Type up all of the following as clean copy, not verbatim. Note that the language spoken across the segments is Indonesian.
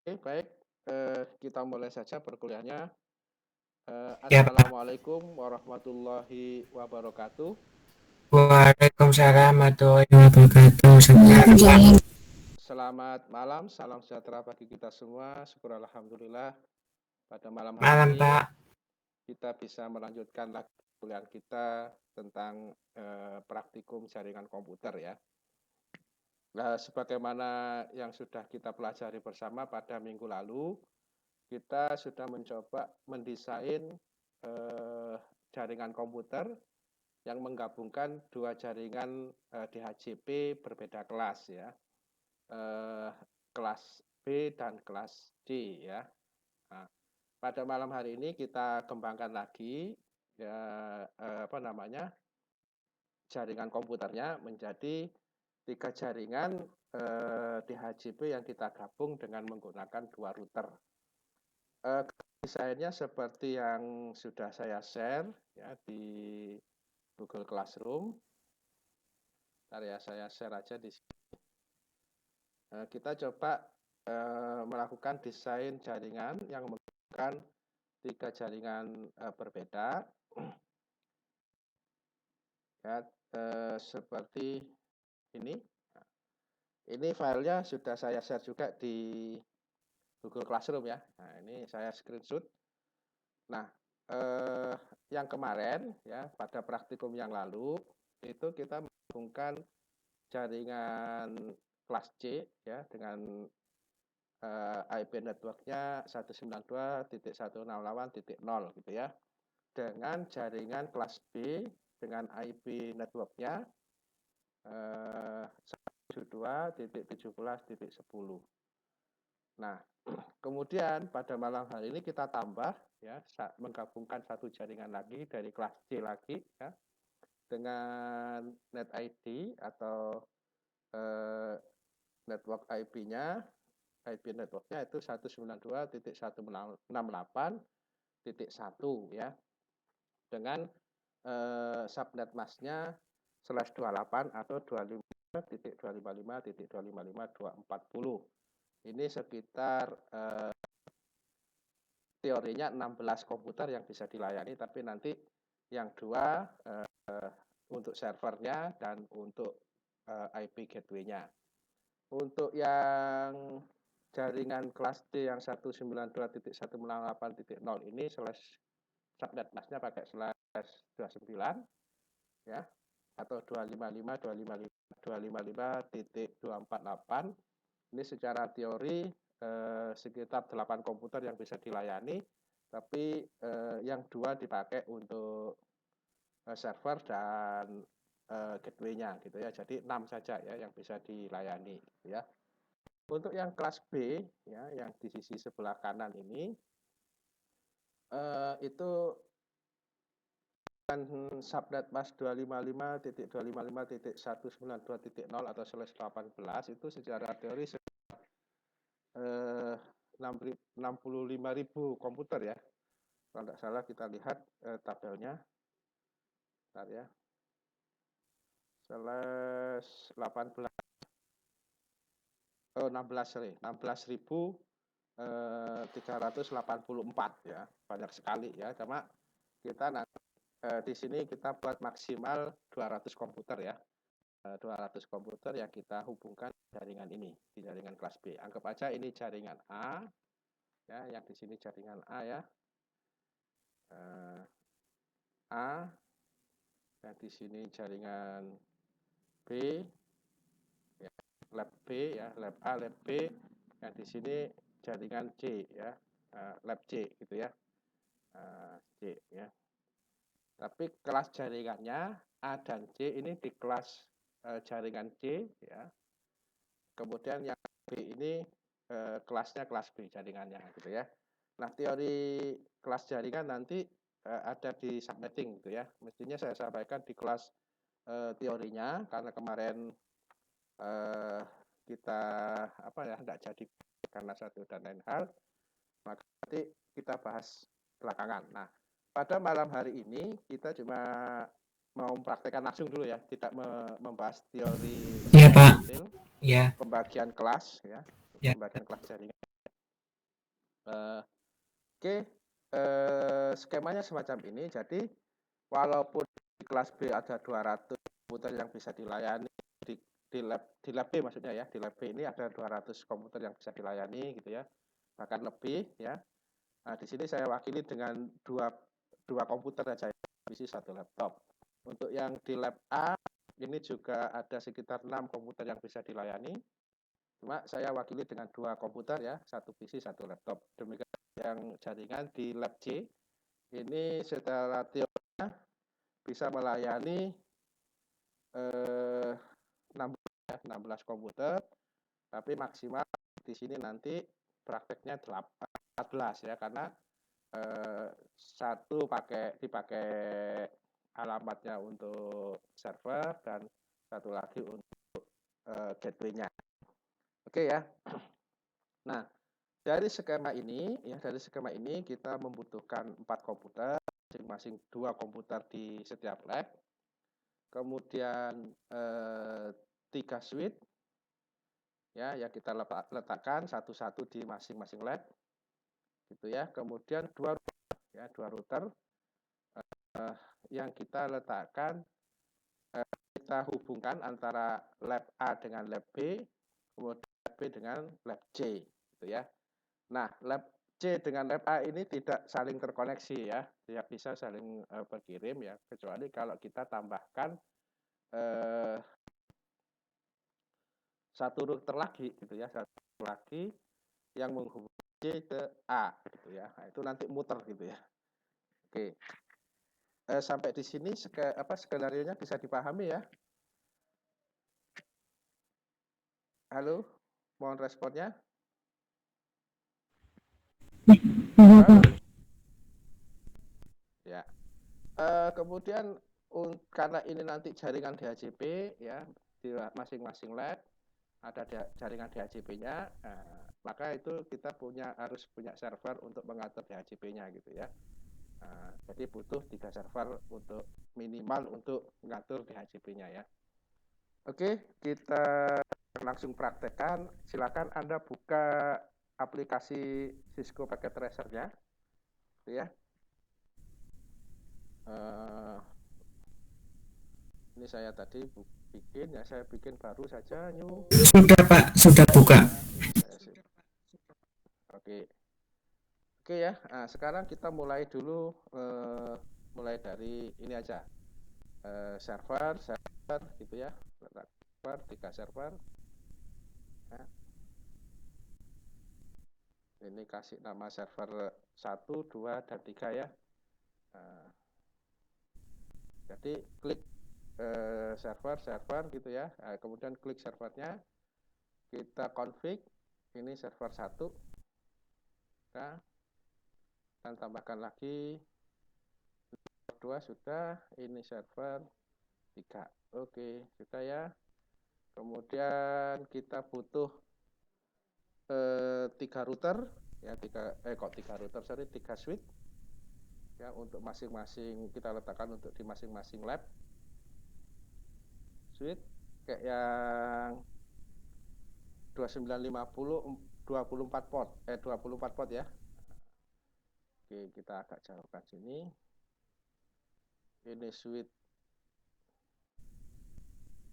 Oke, baik. Kita mulai saja perkuliahannya. Ya Pak. Assalamualaikum warahmatullahi wabarakatuh. Waalaikumsalam warahmatullahi wabarakatuh. Selamat malam. Selamat malam, salam sejahtera bagi kita semua. Syukur Alhamdulillah pada malam hari Malam ini Pak. kita bisa melanjutkan lagi perkuliahan kita tentang praktikum jaringan komputer ya. Nah, sebagaimana yang sudah kita pelajari bersama pada minggu lalu, kita sudah mencoba mendesain eh, jaringan komputer yang menggabungkan dua jaringan DHCP berbeda kelas ya, eh, kelas B dan kelas C ya. Nah, pada malam hari ini kita kembangkan lagi ya, apa namanya, jaringan komputernya menjadi tiga jaringan DHCP yang kita gabung dengan menggunakan dua router. Desainnya seperti yang sudah saya share ya di Google Classroom. Ntar ya saya share aja di sini. Kita coba melakukan desain jaringan yang menggunakan tiga jaringan berbeda ya, seperti ini. Ini filenya sudah saya share juga di Google Classroom ya. Nah, ini saya screenshot. Nah, eh, yang kemarin ya pada praktikum yang lalu itu kita menghubungkan jaringan kelas C ya dengan IP networknya 192.168.0 gitu ya. Dengan jaringan kelas B dengan IP networknya 172.17.10. Nah, kemudian pada malam hari ini kita tambah ya menggabungkan satu jaringan lagi dari kelas C lagi ya dengan net ID atau eh, network IP-nya IP networknya itu 192.168.1 ya dengan subnet masknya /28 atau 25.255.255.240. Ini sekitar teorinya 16 komputer yang bisa dilayani, tapi nanti yang dua untuk servernya dan untuk IP gateway-nya. Untuk yang jaringan kelas D yang 192.168.0 ini slash subnet masknya pakai slash 29 ya atau 255.255.255.248. Ini secara teori sekitar 8 komputer yang bisa dilayani, tapi yang dua dipakai untuk server dan gateway-nya gitu ya. Jadi 6 saja ya yang bisa dilayani gitu ya. Untuk yang kelas B ya yang di sisi sebelah kanan ini itu subnet mask 255.255.192.0 atau slash 18 itu secara teori 65.000 komputer ya. Kalau tidak salah kita lihat tabelnya. Bentar ya. Slash 18 16 sorry, 16.384 ya. Banyak sekali ya. Cuma kita nanti di sini kita buat maksimal 200 komputer ya. 200 komputer yang kita hubungkan jaringan ini di jaringan kelas B. Anggap aja ini jaringan A ya, yang di sini jaringan A ya. A yang di sini jaringan B ya, lab B ya, lab A, lab B yang di sini jaringan C ya, lab C gitu ya. C ya. Tapi kelas jaringannya A dan C ini di kelas jaringan C ya. Kemudian yang B ini kelasnya kelas B jaringannya gitu ya. Nah, teori kelas jaringan nanti ada di subnetting gitu ya. Mestinya saya sampaikan di kelas teorinya karena kemarin kita apa ya tidak jadi karena satu dan lain hal, maka nanti kita bahas belakangan. Nah, pada malam hari ini kita cuma mau mempraktekkan langsung dulu ya, tidak membahas teori Ya secara Pak. detail Ya. pembagian kelas ya, Ya. pembagian kelas jaringan. Oke, skemanya semacam ini. Jadi walaupun di kelas B ada 200 komputer yang bisa dilayani di lab B maksudnya ya, di lab B ini ada 200 komputer yang bisa dilayani gitu ya, bahkan lebih ya. Nah, di sini saya wakili dengan dua komputer saja, isi satu laptop. Untuk yang di lab A ini juga ada sekitar 6 komputer yang bisa dilayani. Cuma saya wakili dengan 2 komputer ya, satu PC, satu laptop. Demikian yang jaringan di lab C ini secara teori bisa melayani 16 komputer, tapi maksimal di sini nanti prakteknya 14 ya, karena satu dipakai alamatnya untuk server dan satu lagi untuk gateway-nya. Oke ya. Nah, dari skema ini kita membutuhkan 4 komputer, masing-masing 2 komputer di setiap lab. Kemudian 3 switch ya yang kita letakkan satu-satu di masing-masing lab. Gitu ya. Kemudian 2 router yang kita letakkan, kita hubungkan antara lab A dengan lab B, kemudian lab B dengan lab C, gitu ya. Nah, lab C dengan lab A ini tidak saling terkoneksi ya, tidak bisa saling berkirim ya, kecuali kalau kita tambahkan satu router lagi, gitu ya, satu router lagi yang menghubungi C ke A, gitu ya. Nah, itu nanti muter gitu ya. Oke. Sampai di sini skenario-nya bisa dipahami ya. Halo, mohon responnya. Halo. Ya. Kemudian karena ini nanti jaringan DHCP ya di masing-masing lab ada jaringan DHCP-nya, maka itu kita harus punya server untuk mengatur DHCP-nya gitu ya. Jadi butuh 3 server untuk minimal untuk mengatur DHCP-nya ya. Oke, kita langsung praktekkan. Silakan Anda buka aplikasi Cisco Packet Tracer-nya, ya. Ini saya tadi bikin ya, saya bikin baru saja new. Sudah Pak, sudah buka. Oke. Oke ya, nah, sekarang kita mulai dulu, mulai dari ini aja, server gitu ya, server, 3 server. Nah, ini kasih nama server 1, 2, dan 3 ya. Nah, jadi klik server gitu ya, nah, kemudian klik servernya, kita config, ini server 1, nah, dan tambahkan lagi server 2 sudah, ini server 3. Oke, sudah ya. Kemudian kita butuh 3 router ya, 3 router, sorry, 3 switch ya, untuk masing-masing kita letakkan untuk di masing-masing lab. Switch kayak yang 2950 24 port 24 port ya. Oke, kita agak jauhkan sini. Ini switch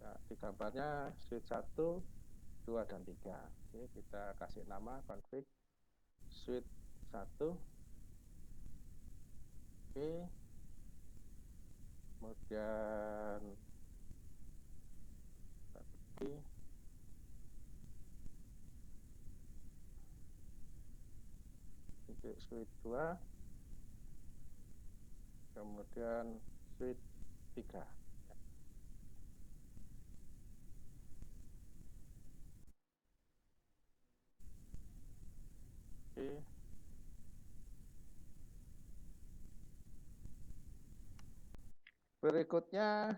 ya, di gambarnya switch 1, 2, dan 3. Oke, kita kasih nama config switch 1. Oke. Kemudian switch 2, kemudian switch 3. Oke. Berikutnya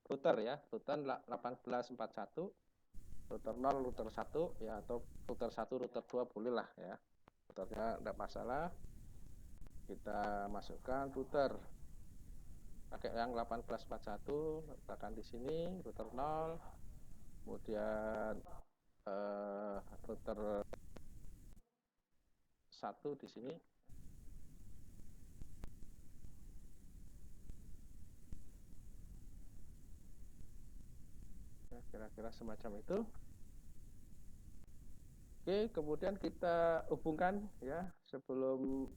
router ya, router 1841, router 0, router 1 ya, atau router 1, router 2 boleh lah ya. Routernya tidak masalah. Kita masukkan router pakai yang 1841, letakkan di sini router 0, kemudian router satu di sini. Ya, kira-kira semacam itu. Oke, kemudian kita hubungkan ya, sebelum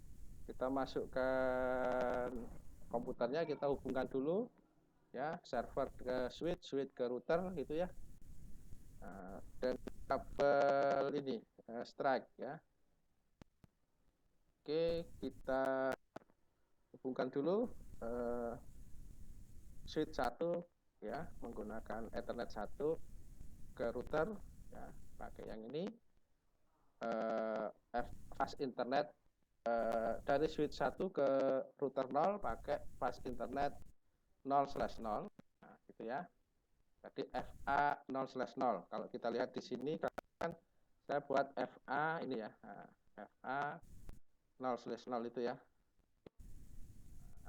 kita masukkan komputernya, kita hubungkan dulu ya, server ke switch ke router gitu ya. Nah, dan kabel ini strike ya. Oke, kita hubungkan dulu switch 1 ya, menggunakan Ethernet 1 ke router ya, pakai yang ini. Fast internet dari switch 1 ke router 0 pakai fast internet 0/0. Nah, gitu ya. Jadi FA 0/0. Kalau kita lihat di sini kan saya buat FA ini ya. Nah, FA 0/0 itu ya.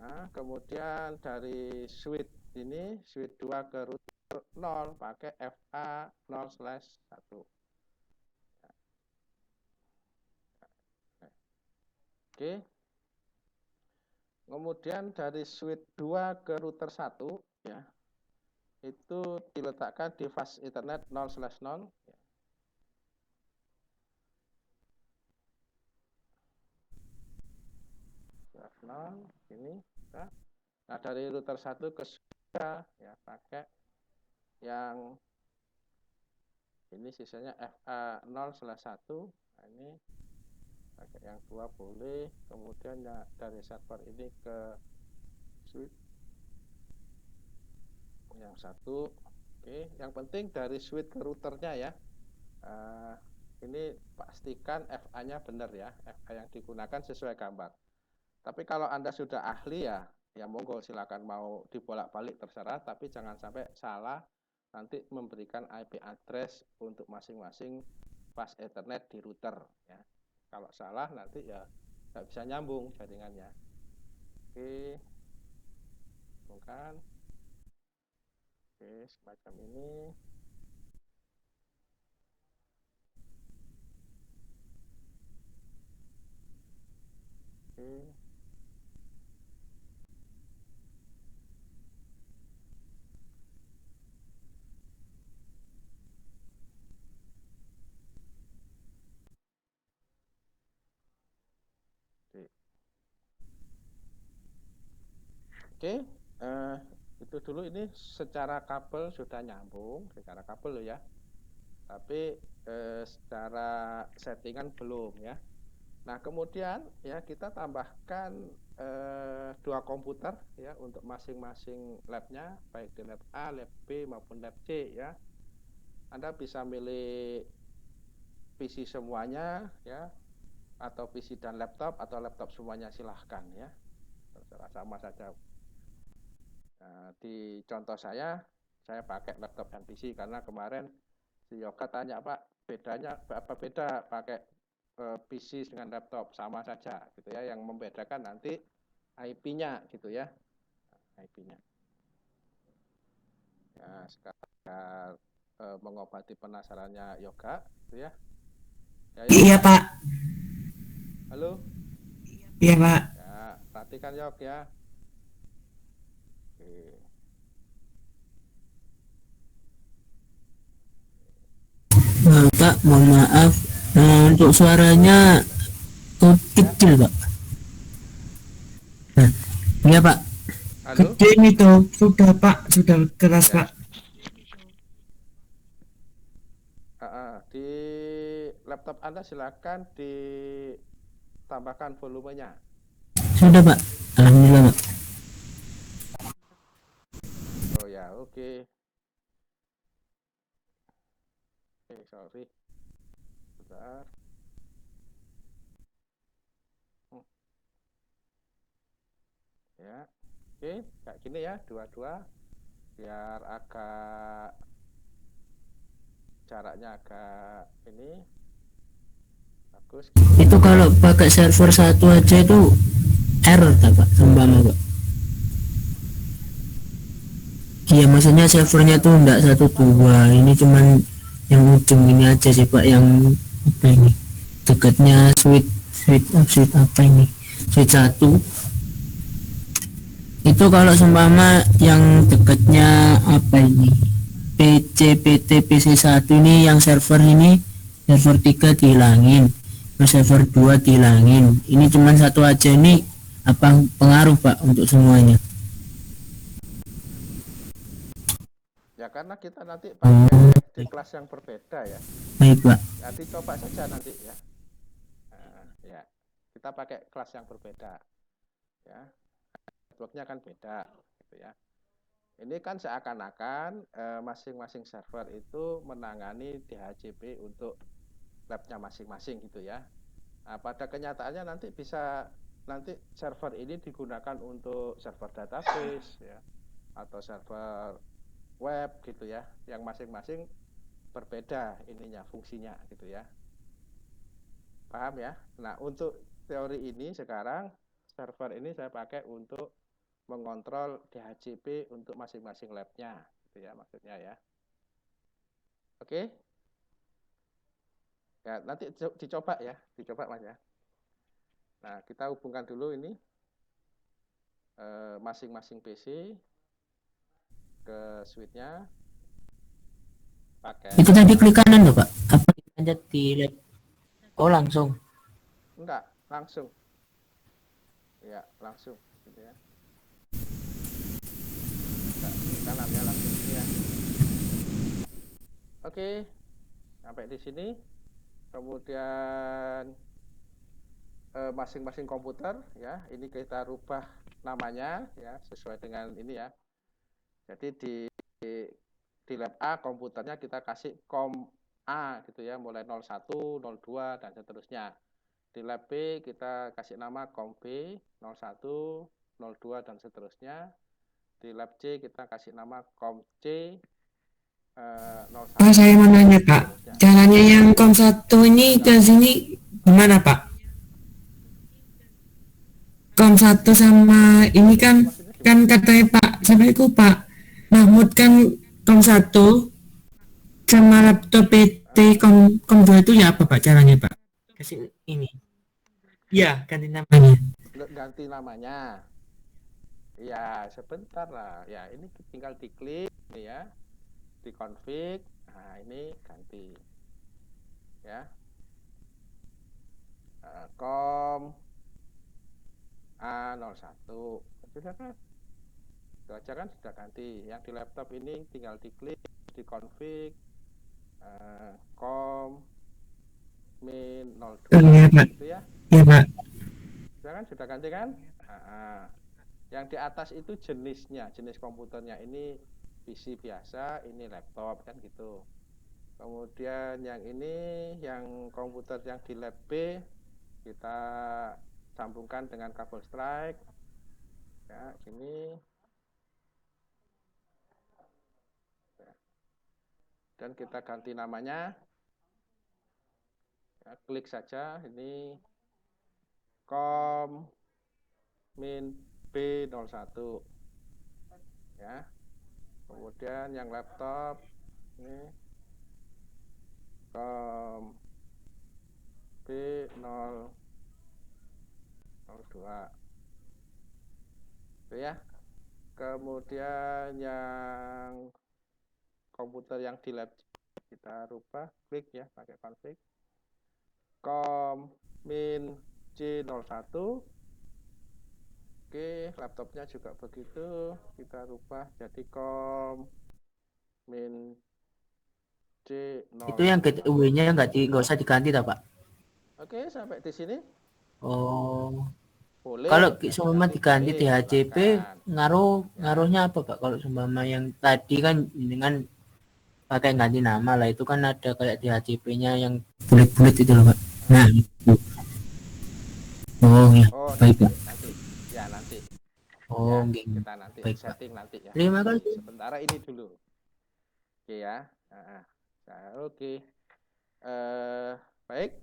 Nah, kemudian dari switch ini, switch 2 ke router 0 pakai FA 0/1. Oke. Kemudian dari switch 2 ke router 1 ya, itu diletakkan di fast internet 0/0 ya. Ini ya. Nah, dari router 1 ke switch 2 ya, pakai yang ini, sisanya FA 0/1. Nah, ini pakai yang 2 boleh. Kemudian ya, dari server ini ke switch yang 1. Oke, yang penting dari switch ke routernya ya. Ini pastikan FA-nya benar ya, FA yang digunakan sesuai gambar. Tapi kalau Anda sudah ahli ya monggo silakan, mau dibolak-balik terserah, tapi jangan sampai salah nanti memberikan IP address untuk masing-masing fast Ethernet di router ya. Kalau salah nanti ya nggak bisa nyambung jaringannya. Oke, bukan. Oke, semacam ini. Oke. Oke, itu dulu. Ini secara kabel sudah nyambung, secara kabel loh ya. Tapi secara settingan belum ya. Nah, kemudian ya kita tambahkan 2 komputer ya untuk masing-masing labnya, baik di lab A, lab B maupun lab C ya. Anda bisa milih PC semuanya ya, atau PC dan laptop, atau laptop semuanya, silahkan ya, terserah, sama saja. Nah, di contoh saya pakai laptop dan PC karena kemarin si Yoga tanya, Pak, bedanya apa, beda pakai PC dengan laptop, sama saja gitu ya, yang membedakan nanti IP-nya gitu ya, IP-nya. Ya, sekarang mengobati penasarannya Yoga gitu ya. Iya Pak. Halo. Iya Pak. Ya, perhatikan Yok ya. Oke. Pak, mohon maaf, untuk suaranya kecil Pak. Nah, iya Pak. Halo? Kecil itu sudah Pak, sudah keras ya. Pak. Di laptop Anda silakan ditambahkan volumenya. Sudah Pak, alhamdulillah Pak. Oh ya, oke. Oke, sorry. Bentar. Ya, oke, kayak gini ya, dua-dua, biar agak jaraknya agak ini bagus. Itu kalau pakai server 1 aja itu error Pak, umpama Pak. Iya, maksudnya servernya tuh enggak 1, 2, ini cuman yang ujung ini aja sih Pak, yang apa ini, dekatnya switch switch apa ini, switch 1 itu kalau seumpama yang dekatnya apa ini, PC PT PC1 ini, yang server ini server 3 dihilangin, terus server 2 dihilangin, ini cuman satu aja, ini apa pengaruh Pak untuk semuanya? Ya karena kita nanti pakai di kelas yang berbeda ya. Baik Pak. Nanti coba saja nanti ya. Ya, kita pakai kelas yang berbeda. Ya, networknya kan beda, gitu ya. Ini kan seakan-akan masing-masing server itu menangani DHCP untuk labnya masing-masing gitu ya. Nah, pada kenyataannya nanti server ini digunakan untuk server database ya, atau server web gitu ya, yang masing-masing berbeda ininya, fungsinya gitu ya. Paham ya? Nah, untuk teori ini sekarang server ini saya pakai untuk mengontrol DHCP untuk masing-masing labnya gitu ya maksudnya ya. Oke? Ya, nanti dicoba Mas ya. Nah, kita hubungkan dulu ini masing-masing PC ke switch-nya pakai. Itu tadi klik kanan loh Pak. Apa dipencet di lab? Oh langsung. Enggak, langsung. Ya, langsung gitu ya. Enggak, klik kanan ya langsung ya. Oke. Sampai di sini. Kemudian masing-masing komputer ya, ini kita rubah namanya ya sesuai dengan ini ya. Jadi di lab A komputernya kita kasih kom A gitu ya, mulai 01, 02 dan seterusnya. Di lab B kita kasih nama kom B 01, 02 dan seterusnya. Di lab C kita kasih nama kom C 01. Pak, saya mau nanya Pak, caranya yang kom 1 ini ke sini gimana Pak? Kom 1 sama ini kan katanya Pak, siapa itu Pak Mahmud kan kom 1 sama laptop PT kom 2 itu ya apa Pak caranya Pak? Kasih ini. Iya, ganti namanya. Ganti namanya. Ya, sebentar lah. Ya, ini tinggal diklik nih ya. Dikonfig. Nah, ini ganti. Ya. Kom A01. Sudah kan? Itu aja kan sudah ganti. Yang di laptop ini tinggal diklik, dikonfig. Kom min 02. Iya Pak. Gitu ya. Iya Pak. Sudah ganti kan? Yang di atas itu jenisnya, jenis komputernya ini PC biasa, ini laptop kan gitu. Kemudian yang ini, yang komputer yang di lab B kita sambungkan dengan kabel strike. Ya, ini. Dan kita ganti namanya. Ya, klik saja ini kom min B01 ya. Kemudian yang laptop ini kom B002 itu ya. Kemudian yang komputer yang di lab kita rubah, klik ya pakai config kom min C01. Oke, laptopnya juga begitu, kita rubah jadi kom min C0. Itu yang gateway-nya nggak usah diganti tak Pak? Oke, sampai di sini. Oh. Boleh. Kalau seumpama diganti DHCP Ya. ngaruhnya apa Pak? Kalau seumpama yang tadi kan dengan pakai ganti nama lah, itu kan ada kayak DHCP-nya yang bulat-bulat itu loh Pak. Nah itu. Oh ya, baik Pak. Nanti. Oh, ya, kita nanti baik, setting Pak. Nanti ya. Terima kasih. Sementara ini dulu. Oke ya. Oke. Baik.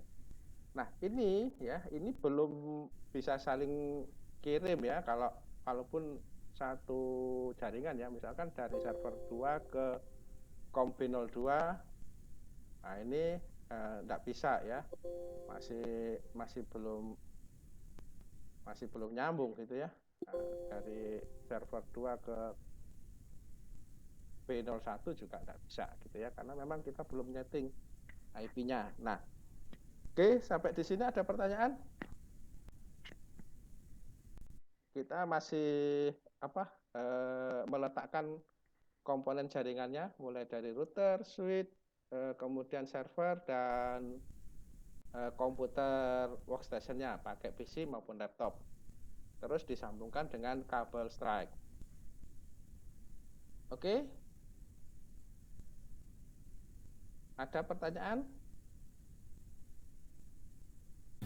Nah, ini ya, ini belum bisa saling kirim ya, kalaupun satu jaringan ya, misalkan dari server 2 ke kom B02. Nah, ini nggak bisa ya, masih belum nyambung gitu ya. Dari server 2 ke P01 juga nggak bisa gitu ya, karena memang kita belum nyeting IP-nya. Nah, oke, sampai di sini ada pertanyaan? Kita masih meletakkan komponen jaringannya mulai dari router, switch, kemudian server dan komputer workstation-nya pakai PC maupun laptop. Terus disambungkan dengan kabel strike. Oke? Ada pertanyaan?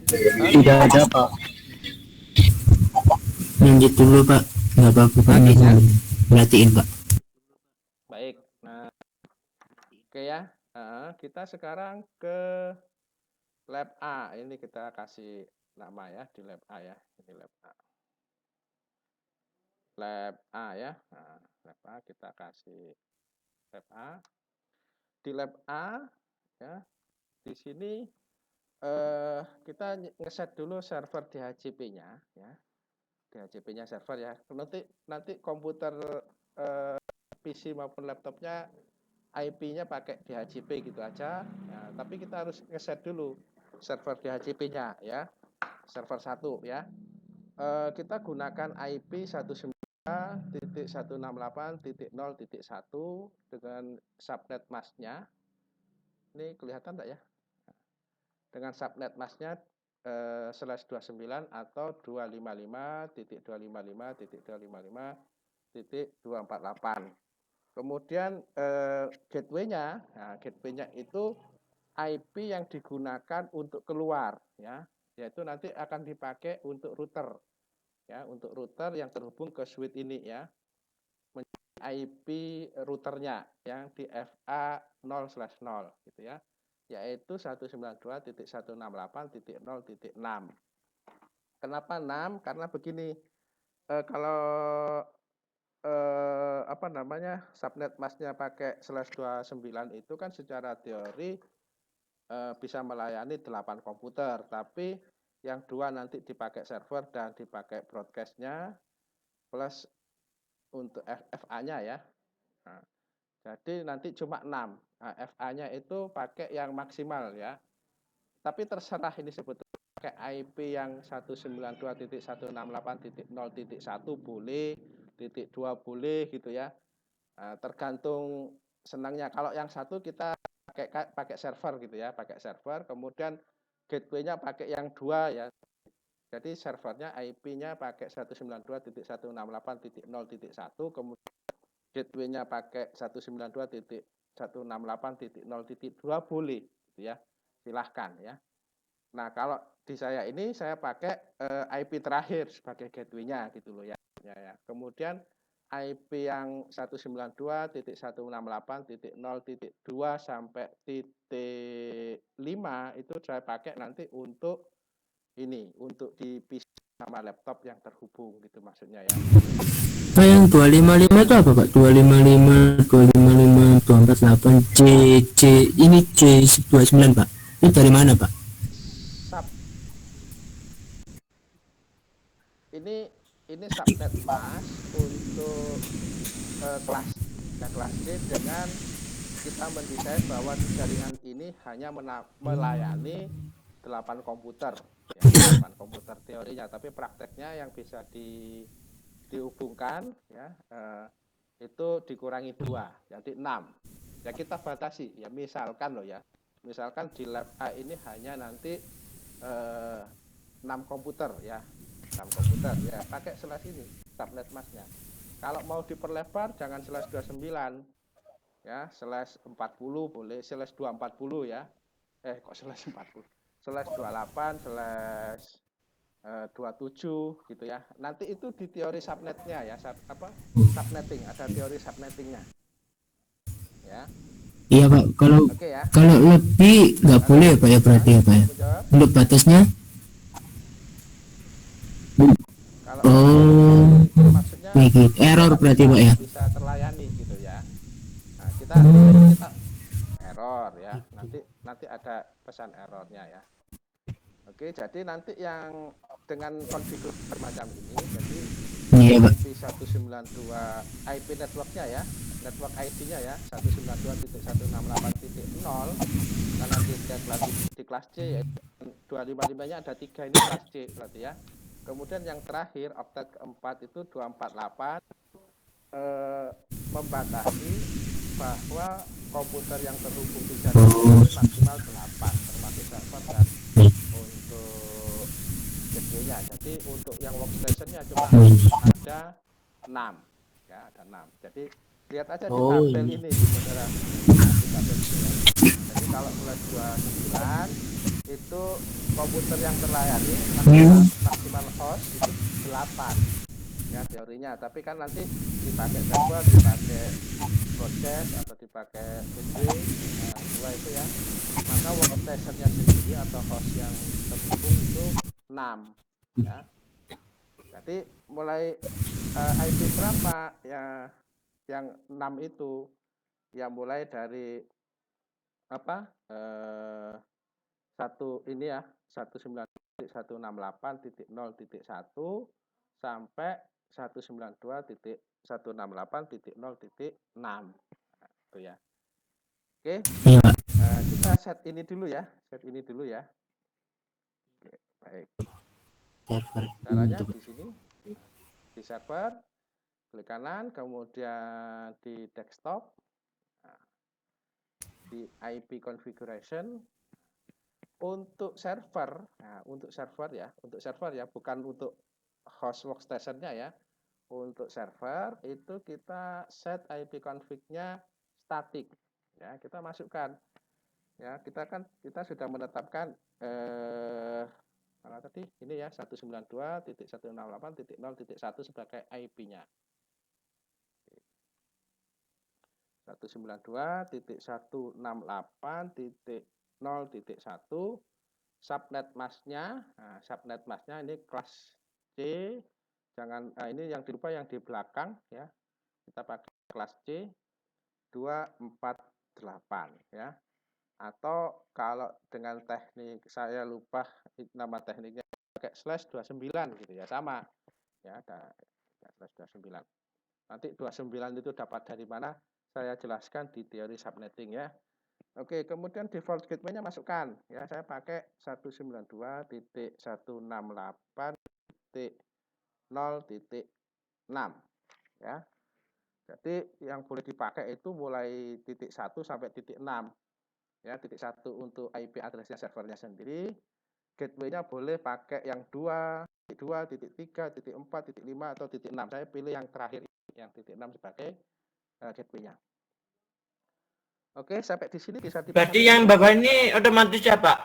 Tidak ada Pak. Lanjut dulu Pak, nggak apa-apa Pak, ngeliatin Pak. Baik, nah oke ya, kita sekarang ke lab A. Ini kita kasih nama ya, di lab A ya, ini lab A. Lab A ya, nah, lab A kita kasih lab A. Di lab A ya, di sini kita ngeset dulu server DHCP-nya ya. DHCP-nya server ya. Nanti komputer PC maupun laptopnya IP-nya pakai DHCP gitu aja. Ya, tapi kita harus ngeset dulu server DHCP-nya ya. Server 1 ya. Kita gunakan IP 192.168.0.1 dengan subnet masknya. Ini kelihatan enggak ya? Dengan subnet masknya /29 atau 255.255.255.248. Kemudian gateway-nya, nah, gateway-nya itu IP yang digunakan untuk keluar ya, yaitu nanti akan dipakai untuk router ya, untuk router yang terhubung ke switch ini ya, menjadi IP routernya yang di FA 0/0 gitu ya, yaitu 192.168.0.6. Kenapa 6? Karena begini, kalau subnet masknya pakai /29 itu kan secara teori bisa melayani 8 komputer, tapi yang 2 nanti dipakai server dan dipakai broadcast-nya plus untuk FA-nya ya. Nah, jadi nanti cuma 6. Nah, FA-nya itu pakai yang maksimal ya. Tapi terserah ini sebetulnya pakai IP yang 192.168.0.1 boleh, .2 boleh gitu ya. Nah, tergantung senangnya. Kalau yang satu kita pakai server gitu ya, pakai server, kemudian gateway-nya pakai yang 2 ya. Jadi servernya IP-nya pakai 192.168.0.1, kemudian gateway-nya pakai 192.168.0.2 boleh gitu ya. Silahkan ya. Nah, kalau di saya ini saya pakai IP terakhir sebagai gateway-nya gitu loh ya. Kemudian IP yang 192.168.0.2 sampai .5 itu saya pakai nanti untuk ini, untuk di PC sama laptop yang terhubung gitu maksudnya ya. Pak, yang 255 itu apa Pak? 255, 255, 248, C, ini C29 Pak. Ini dari mana Pak? Ini subnet mask untuk kelas C dengan kita mendesain bahwa jaringan ini hanya melayani 8 komputer ya, 8 komputer teorinya, tapi prakteknya yang bisa dihubungkan ya itu dikurangi 2 jadi 6 ya, kita batasi ya, misalkan loh ya, misalkan di lab A ini hanya nanti 6 komputer ya, 6 komputer ya, pakai ini subnet masknya. Kalau mau diperlebar jangan /29 ya, /40 boleh, /240 ya, kok /40, /28, /27 gitu ya. Nanti itu di teori subnetnya ya, subnetting, ada teori subnettingnya ya. Iya Pak, kalau ya. Kalau lebih nggak boleh ya Pak ya, berarti ya Pak ya, untuk batasnya. Kalau maksudnya error berarti Pak ya. Bisa terlayani gitu ya. Nah, kita error ya. Nanti ada pesan errornya ya. Oke, jadi nanti yang dengan konfigurasi semacam ini, jadi Iya, Pak. IP 192 IP networknya ya, network IP-nya ya 192.168.0 karena di kelas C ya 255-nya ada 3 ini kelas C berarti ya. Kemudian yang terakhir oktet keempat itu 248 membatasi bahwa komputer yang terhubung di jaringan itu maksimal 8 termasuk server dan untuk gateway-nya. Jadi untuk yang workstation-nya cuma ada 6 ya, ada 6. Jadi lihat aja di tabel ini saudara. Nah, di tabel ini ya. Jadi kalau mulai 29 itu komputer yang terlayani maksimal host itu 8 ya teorinya, tapi kan nanti dipakai server, dipakai proses atau dipakai gateway dua itu ya, maka workstation-nya sendiri atau host yang terhubung itu 6 ya. Jadi mulai IP berapa ya yang 6 itu yang mulai dari apa satu ini ya 192.168.0.1 sampai 192.168.0.6 itu ya. Oke, kita set ini dulu ya, Oke, baik. Server. Caranya di sini di server, klik kanan, kemudian di desktop, di IP configuration. Untuk server, nah, untuk server ya, bukan untuk host workstation-nya ya. Untuk server itu kita set IP config-nya static. Ya, kita masukkan. Ya, kita sudah menetapkan mana tadi? Ini ya 192.168.0.1 sebagai IP-nya. 192.168.0.1 subnet masknya, nah, subnet masknya ini kelas C, jangan ini yang dilupa yang di belakang ya, kita pakai kelas C 248 ya, atau kalau dengan teknik saya lupa nama tekniknya pakai /29 gitu ya, sama ya, ada /29. Nanti 29 itu dapat dari mana saya jelaskan di teori subnetting ya. Oke, kemudian default gateway-nya masukkan ya, saya pakai 192.168.0.6 ya. Jadi yang boleh dipakai itu mulai titik 1 sampai titik 6 ya. Titik 1 untuk IP address-nya servernya sendiri, gateway-nya boleh pakai yang 2, titik 3, titik 4, titik 5 atau titik 6. Saya pilih yang terakhir yang titik 6 sebagai gateway-nya. Oke, sampai di sini bisa dipahami. Berarti yang Bapak ini otomatis ya, Pak?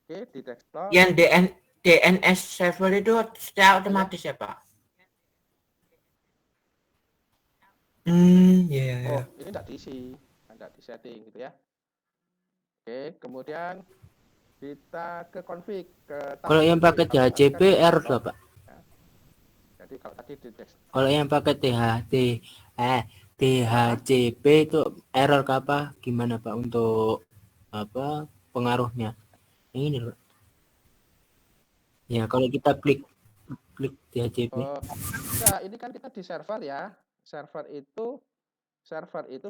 Oke, di desktop. Yang DNS server itu secara otomatis ya, Pak? Oh, ini enggak diisi, enggak di setting gitu ya. Oke, kemudian kita ke config ke Kalau yang pakai DHCP error Pak. Ya. Jadi kalau tadi di desktop. Kalau yang pakai DHCP itu error apa? Gimana Pak untuk apa pengaruhnya? Yang ini Pak. Ya kalau kita klik DHCP. Nah, ini kan kita di server ya. Server itu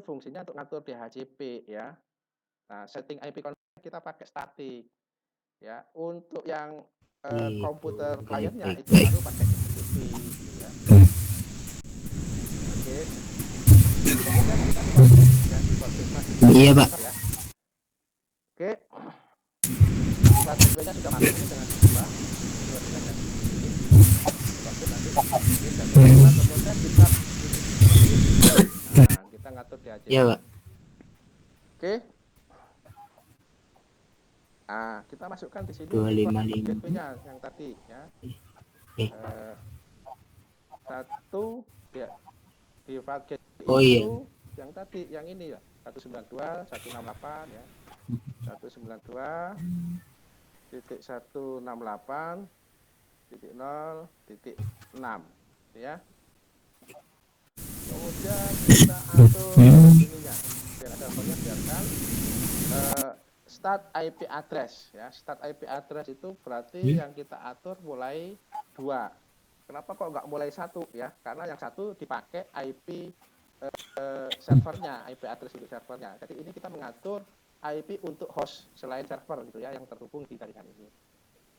fungsinya untuk ngatur DHCP ya. Nah, setting IP config kita pakai static ya. Untuk yang komputer kliennya itu baru pakai DHCP ya. Oke. Iya Pak. Ya. Oke. Strategi-nya sudah masuk ini dengan dua kemudian kita ngatur DHCP. Iya Pak. Oke. Nah, kita masukkan di sini 255 yang tadi ya. Satu ya default gate oh itu iya. yang tadi yang ini ya 192.168 ya 192.168.0.6 ya. Kemudian kita atur ininya biar ada banyak biar misalkan start IP address ya. Start IP address itu berarti yang kita atur mulai 2. Kenapa kok nggak mulai 1 ya? Karena yang 1 dipakai IP servernya, IP address untuk servernya. Jadi ini kita mengatur IP untuk host selain server gitu ya yang terhubung di jaringan ini.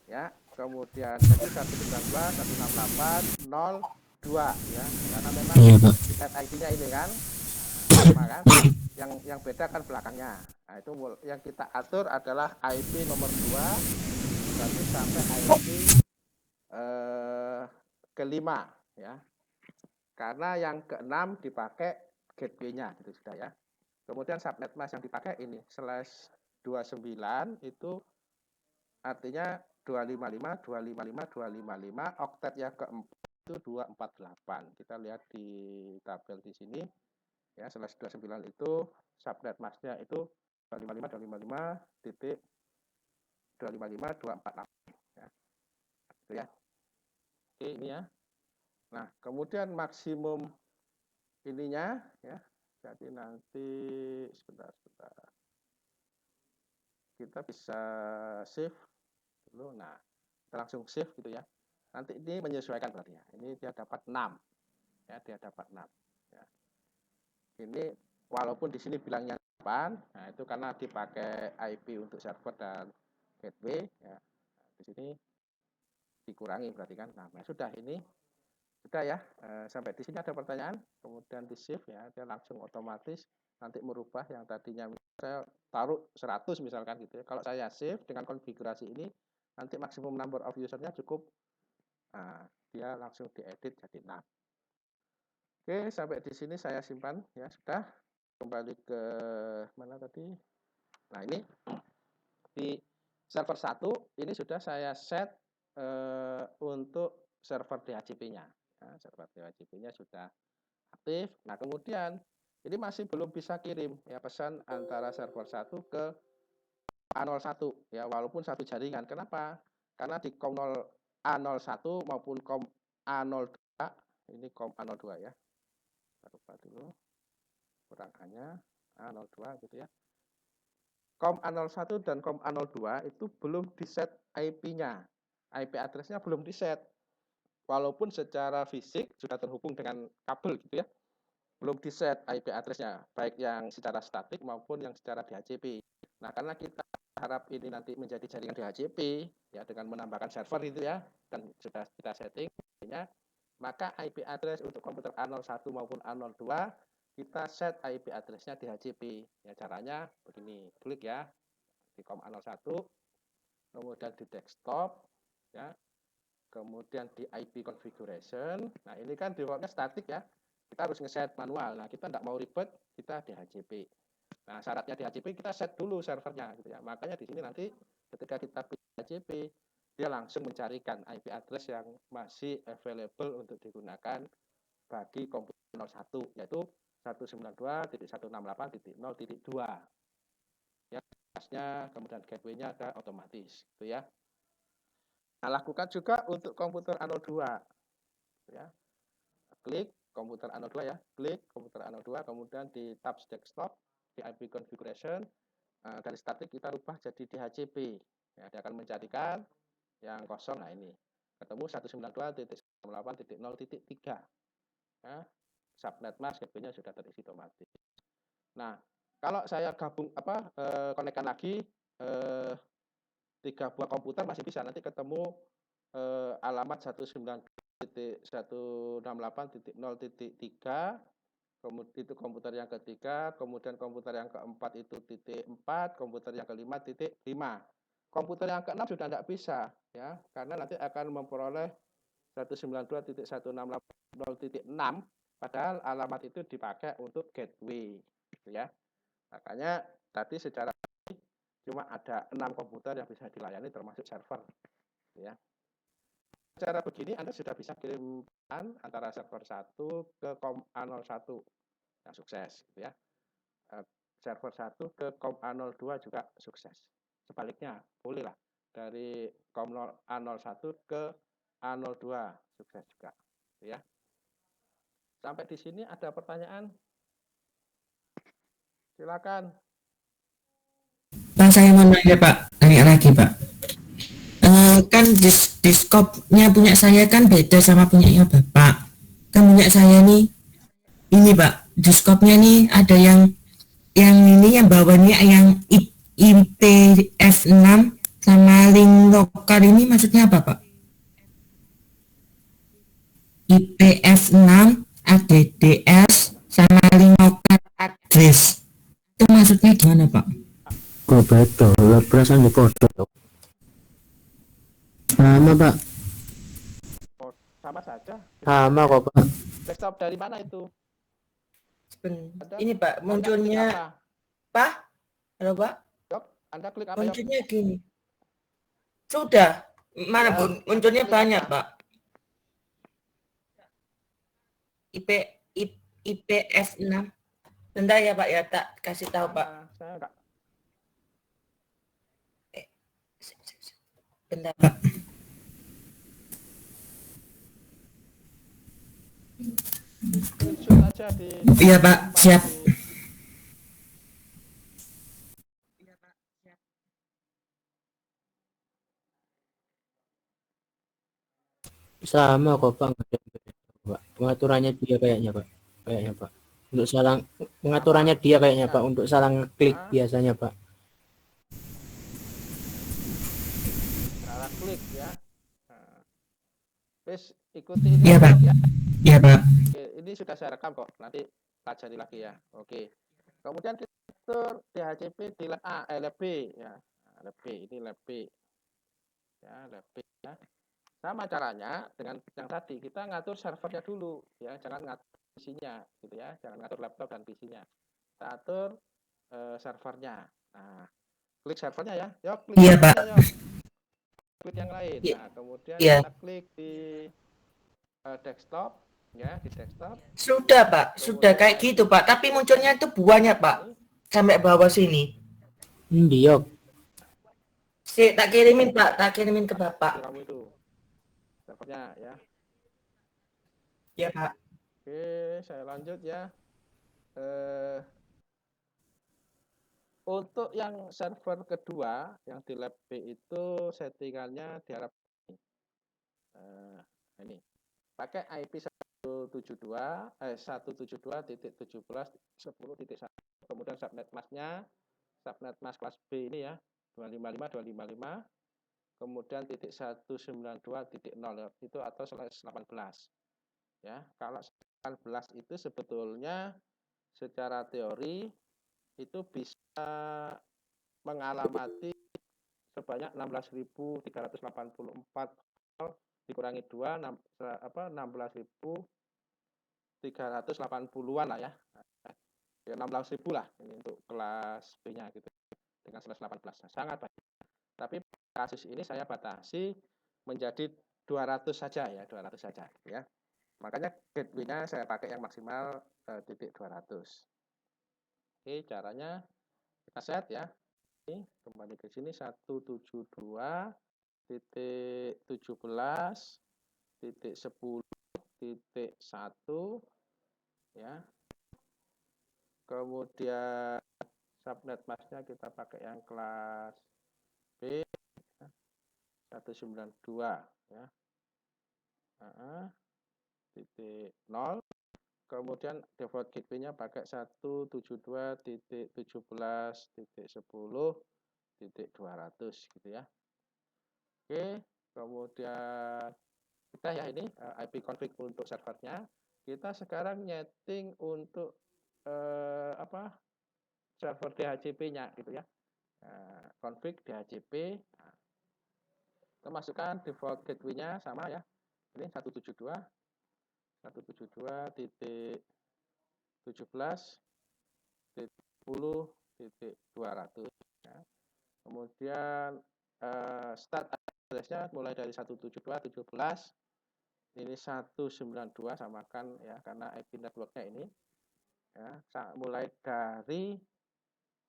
Ya, kemudian jadi 192.168.02 ya. Karena memang set ID-nya ini kan sama kan. Yang beda kan belakangnya. Nah, itu yang kita atur adalah IP nomor 2 berarti sampai IP kelima ya. Karena yang keenam dipakai gateway-nya gitu sudah ya. Kemudian subnet mask yang dipakai ini /29 itu artinya 255, oktet yang keempat itu 248. Kita lihat di tabel di sini ya, /29 itu subnet masknya itu 255.255.248 ya. Itu ya. Oke, ini ya. Nah, kemudian maksimum ininya ya. Jadi nanti sebentar. Kita bisa save dulu. Nah, kita langsung save gitu ya. Nanti ini menyesuaikan berarti ya. Ini dia dapat 6. Ya, dia dapat 6 ya. Ini walaupun di sini bilangnya 8, nah itu karena dipakai IP untuk server dan gateway ya. Nah, di sini dikurangi berarti kan. Nah, sudah ini sudah ya. Sampai di sini ada pertanyaan, kemudian di save ya, dia langsung otomatis nanti merubah yang tadinya saya taruh 100 misalkan gitu ya. Kalau saya save dengan konfigurasi ini, nanti maksimum number of usernya cukup. Nah, dia langsung diedit jadi 6. Oke, sampai di sini saya simpan ya, sudah. Kembali ke mana tadi? Nah, ini di server 1 ini sudah saya set untuk server DHCP-nya. Nah, server DHCP-nya sudah aktif. Nah, kemudian ini masih belum bisa kirim ya pesan antara server 1 ke A01 ya, walaupun satu jaringan. Kenapa? Karena di COM A01 maupun COM A02, ini COM A02 ya. Lupa dulu perangkatnya A02 gitu ya. COM A01 dan COM A02 itu belum diset IP-nya. IP address-nya belum diset. Walaupun secara fisik sudah terhubung dengan kabel gitu ya. Belum diset IP address-nya, baik yang secara statik maupun yang secara DHCP. Nah, karena kita harap ini nanti menjadi jaringan DHCP ya dengan menambahkan server itu ya, dan sudah kita setting ya, maka IP address untuk komputer A01 maupun A02 kita set IP address-nya DHCP. Ya, caranya begini, klik ya di COM A01, kemudian di desktop ya, kemudian di IP configuration. Nah, ini kan defaultnya statik ya. Kita harus ngeset manual. Nah, kita tidak mau ribet, kita DHCP. Nah, syaratnya DHCP kita set dulu servernya gitu ya. Makanya di sini nanti ketika kita DHCP, dia langsung mencarikan IP address yang masih available untuk digunakan bagi komputer 01, yaitu 192.168.0.2. Ya, kemudian gateway-nya ada otomatis gitu ya. Nah, lakukan juga untuk komputer A02 ya. Klik komputer A02 ya, klik komputer A02, kemudian di tab desktop, di IP configuration, dari static kita rubah jadi DHCP. Ya, dia akan mencarikan yang kosong. Nah, ini ketemu 192.168.0.3 ya. Subnet mask gateway-nya sudah terisi otomatis. Nah, kalau saya gabung konekkan lagi 3 buah komputer masih bisa, nanti ketemu alamat 192.168.0.3, kemudian itu komputer yang ketiga, kemudian komputer yang keempat itu .4, komputer yang kelima .5. Komputer yang keenam sudah tidak bisa ya, karena nanti akan memperoleh 192.168.0.6, padahal alamat itu dipakai untuk gateway gitu ya. Makanya tadi secara cuma ada 6 komputer yang bisa dilayani termasuk server ya. Cara begini Anda sudah bisa kirimkan antara server 1 ke COM A01 yang sukses gitu ya. Server 1 ke COM A02 juga sukses. Sebaliknya bolehlah dari COM A01 ke A02 sukses juga gitu ya. Sampai di sini ada pertanyaan? Silakan. Pak, saya mau nanya Pak, tanya lagi Pak. Kan diskopnya punya saya kan beda sama punyanya Bapak. Kan punya saya nih, ini Pak, diskopnya nih ada yang ini yang bawahnya yang IPF6 sama link lokal ini maksudnya apa Pak? IPF6 ADDS sama link lokal address itu maksudnya gimana Pak? Kok beda? Lah perasaan ya podo. Sama Pak, Oh, sama saja. sama kok Pak. Desktop dari mana itu? Anda, Ini Pak, Anda klik munculnya apa? Pak, halo Pak, Yop, Anda klik apa? Yop? munculnya gini. Sudah, mana Ya, pun munculnya klik banyak apa? Pak. IP IPF6. Bentar ya Pak ya, tak kasih tahu Pak. Saya enggak. Bentar Pak. Muncul aja di. Iya Pak, siap. Sama kok Pak, nggak ada yang beda, Pak. Pengaturannya dia kayaknya Pak. Kayaknya Pak. Untuk salah pengaturannya dia kayaknya Pak, untuk salah ngeklik biasanya Pak. Salah klik ya. Nah, terus ikuti ini Iya Pak. ya. Iya Pak. Oke, ini sudah saya rekam kok. Nanti pelajari lagi ya. Oke. Kemudian kita atur DHCP di lab A, lab B ya. Nah, lab B ini lab B. Ya, lab B ya. Sama caranya dengan yang tadi, kita ngatur servernya dulu ya, jangan ngatur PC-nya gitu ya, jangan ngatur laptop dan PC-nya. Kita atur servernya. Nah, klik servernya ya. Yuk, klik Iya servernya, Pak. yuk. Klik yang lain. Iya. Nah, kemudian Iya. kita klik di desktop ya, di desktop. Sudah Pak, sudah kayak gitu Pak. Tapi munculnya itu buahnya Pak, sampai bawah sini. Diok. Tak kirimin Pak, tak kirimin ke Bapak. Kamu itu servernya ya. Ya Pak. Oke, saya lanjut ya. Untuk yang server kedua yang di lab B itu settingannya diharap ini pakai IP 172.17.10.1, kemudian subnet masknya subnet mask kelas B ini ya 255.255, kemudian titik 192.0 itu atau /18 ya. Kalau 18 itu sebetulnya secara teori itu bisa mengalamati sebanyak 16.384 dikurangi 2 16.380-an lah ya. 16.000 lah ini untuk kelas B-nya gitu dengan 18. Sangat banyak. Tapi kasus ini saya batasi menjadi 200 saja ya, 200 saja ya. Makanya gateway-nya saya pakai yang maksimal titik 200. Oke, caranya kita set ya. Ini kembali ke sini 172.17.10.1 ya. Kemudian subnet masknya kita pakai yang kelas B 192 ya. Titik 0. Kemudian default gateway-nya pakai 172.17.10.200 gitu ya. Oke, kemudian kita ya ini IP config untuk servernya. Kita sekarang nyeting untuk server DHCP-nya gitu ya. Config DHCP. Nah, kita masukkan default gateway-nya sama ya. Ini 172.17.10.200 ya. Kemudian start address-nya mulai dari 172.17 ini 192 samakan ya karena IP network-nya ini ya, mulai dari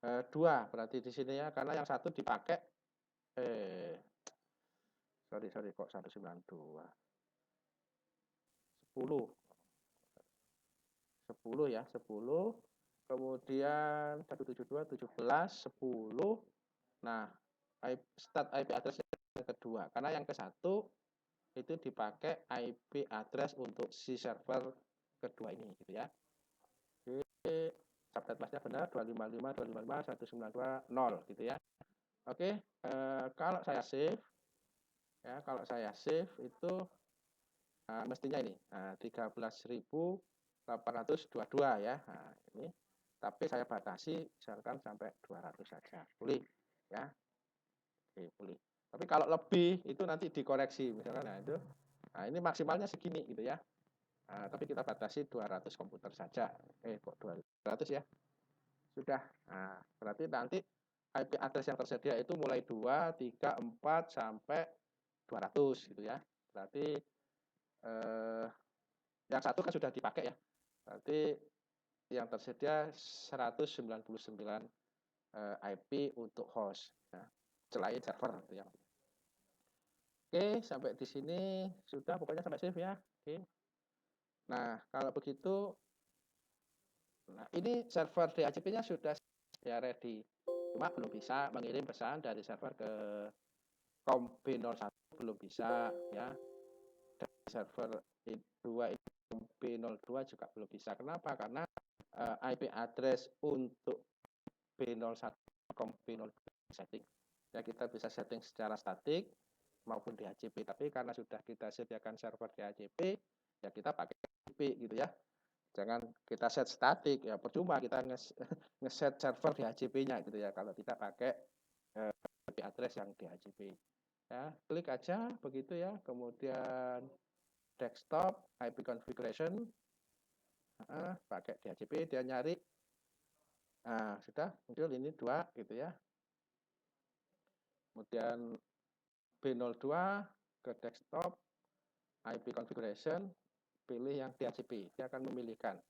2 berarti di sini ya, karena yang satu dipakai sorry kok 192 10 ya 10, kemudian 172 17 10 Nah, start IP address yang kedua, karena yang ke satu itu dipakai IP address untuk si server kedua ini, gitu ya. Oke, subnet masknya benar 255.255.192.0 gitu ya. Oke, kalau saya save ya, kalau saya save itu mestinya ini 13.822 ya. Nah, ini tapi saya batasi misalkan sampai 200 saja. Boleh ya. Oke, boleh. Tapi kalau lebih itu nanti dikoreksi misalkan. Nah, ini maksimalnya segini gitu ya. Tapi kita batasi 200 komputer saja. Kok 200 ya? Sudah. Nah, berarti nanti IP address yang tersedia itu mulai 2, 3, 4 sampai 200 gitu ya. Berarti yang satu kan sudah dipakai ya. Berarti yang tersedia 199 IP untuk host ya, selain server gitu ya. Oke, sampai di sini sudah, pokoknya sampai save ya. Oke. Nah, kalau begitu, nah ini server DHCP-nya sudah ya ready. Cuma belum bisa mengirim pesan dari server ke COM B01, belum bisa ya. Dan server 2 B02 juga belum bisa. Kenapa? Karena IP address untuk B01 COM B02 setting. Ya, kita bisa setting secara statik maupun DHCP, tapi karena sudah kita sediakan server DHCP, ya kita pakai DHCP gitu ya. Jangan kita set statik, ya percuma kita ngeset server DHCP-nya gitu ya kalau tidak pakai IP address yang DHCP. Ya, klik aja begitu ya, kemudian desktop IP configuration, pakai DHCP, dia nyari, nah sudah muncul ini 2 gitu ya. Kemudian B02 ke desktop IP configuration, pilih yang DHCP, dia akan memilihkan.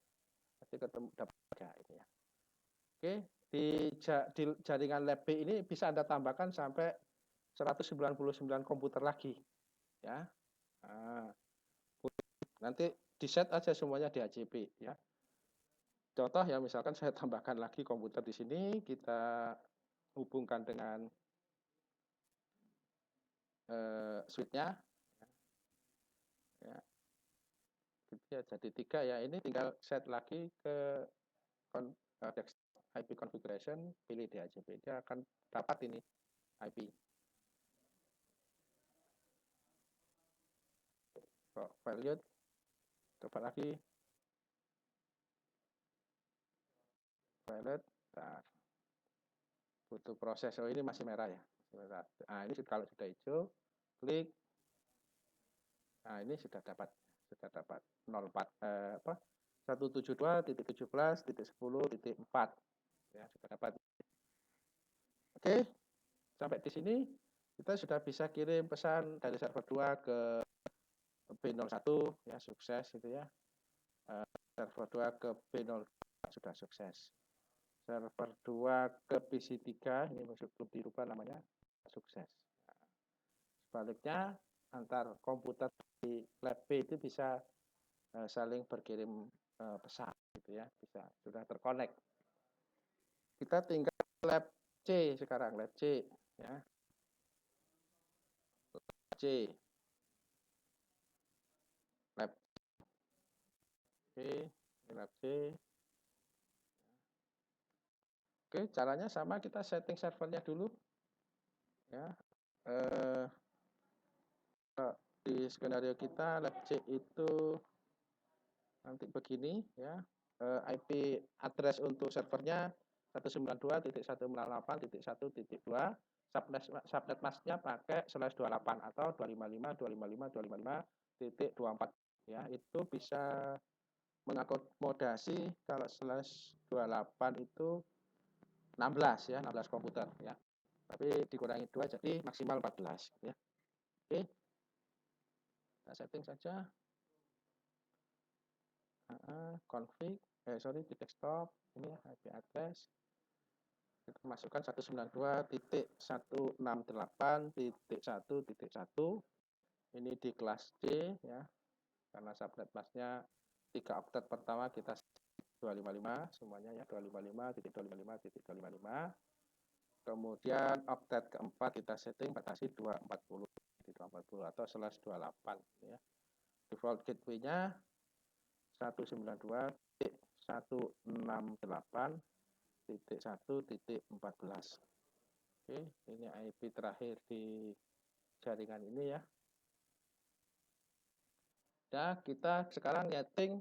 Nanti ketemu dapat ini ya. Oke, di jaringan lab B ini bisa Anda tambahkan sampai 199 komputer lagi ya. Nah, nanti di set aja semuanya DHCP ya. Contoh ya, misalkan saya tambahkan lagi komputer di sini, kita hubungkan dengan switch-nya ya. Ya, jadi 3 ya. Ini tinggal set lagi ke IP configuration, pilih DHCP, dia akan dapat ini IP. Value, coba lagi. Valid, nah, butuh proses. Oh, ini masih merah ya. Nah, ini kalau sudah hijau, klik. Nah, ini sudah dapat 04 172.17.10.4 ya, sudah dapat. Oke, sampai di sini kita sudah bisa kirim pesan dari server 2 ke B01 ya, sukses gitu ya. Server 2 ke B02 sudah sukses. Server 2 ke PC3 ini belum dirubah namanya, sukses. Sebaliknya antar komputer di lab B itu bisa saling berkirim pesan gitu ya, bisa sudah terkonek. Kita tinggal lab C sekarang, lab C ya. C. Lab C, lab C. Oke, caranya sama, kita setting servernya dulu ya. Di skenario kita lab C itu nanti begini ya, IP address untuk servernya 192.168.1.2, subnet masknya pakai /28 atau 255.255.255.24 ya. Itu bisa mengakomodasi kalau /28 itu 16 ya, 16 komputer ya. Tapi dikurangi 2 jadi maksimal 14 ya. Oke. Kita setting saja. Config, di desktop ini ya, IP address kita masukkan 192.168.1.1 ini di kelas D ya, karena subnet masknya 3 oktet pertama kita 255 semuanya ya, 255.255.255. Kemudian octet keempat kita setting batasi 240 di 240 atau /28 ya. Default gateway-nya 192.168.1.14. Oke, ini IP terakhir di jaringan ini ya. Nah, kita sekarang setting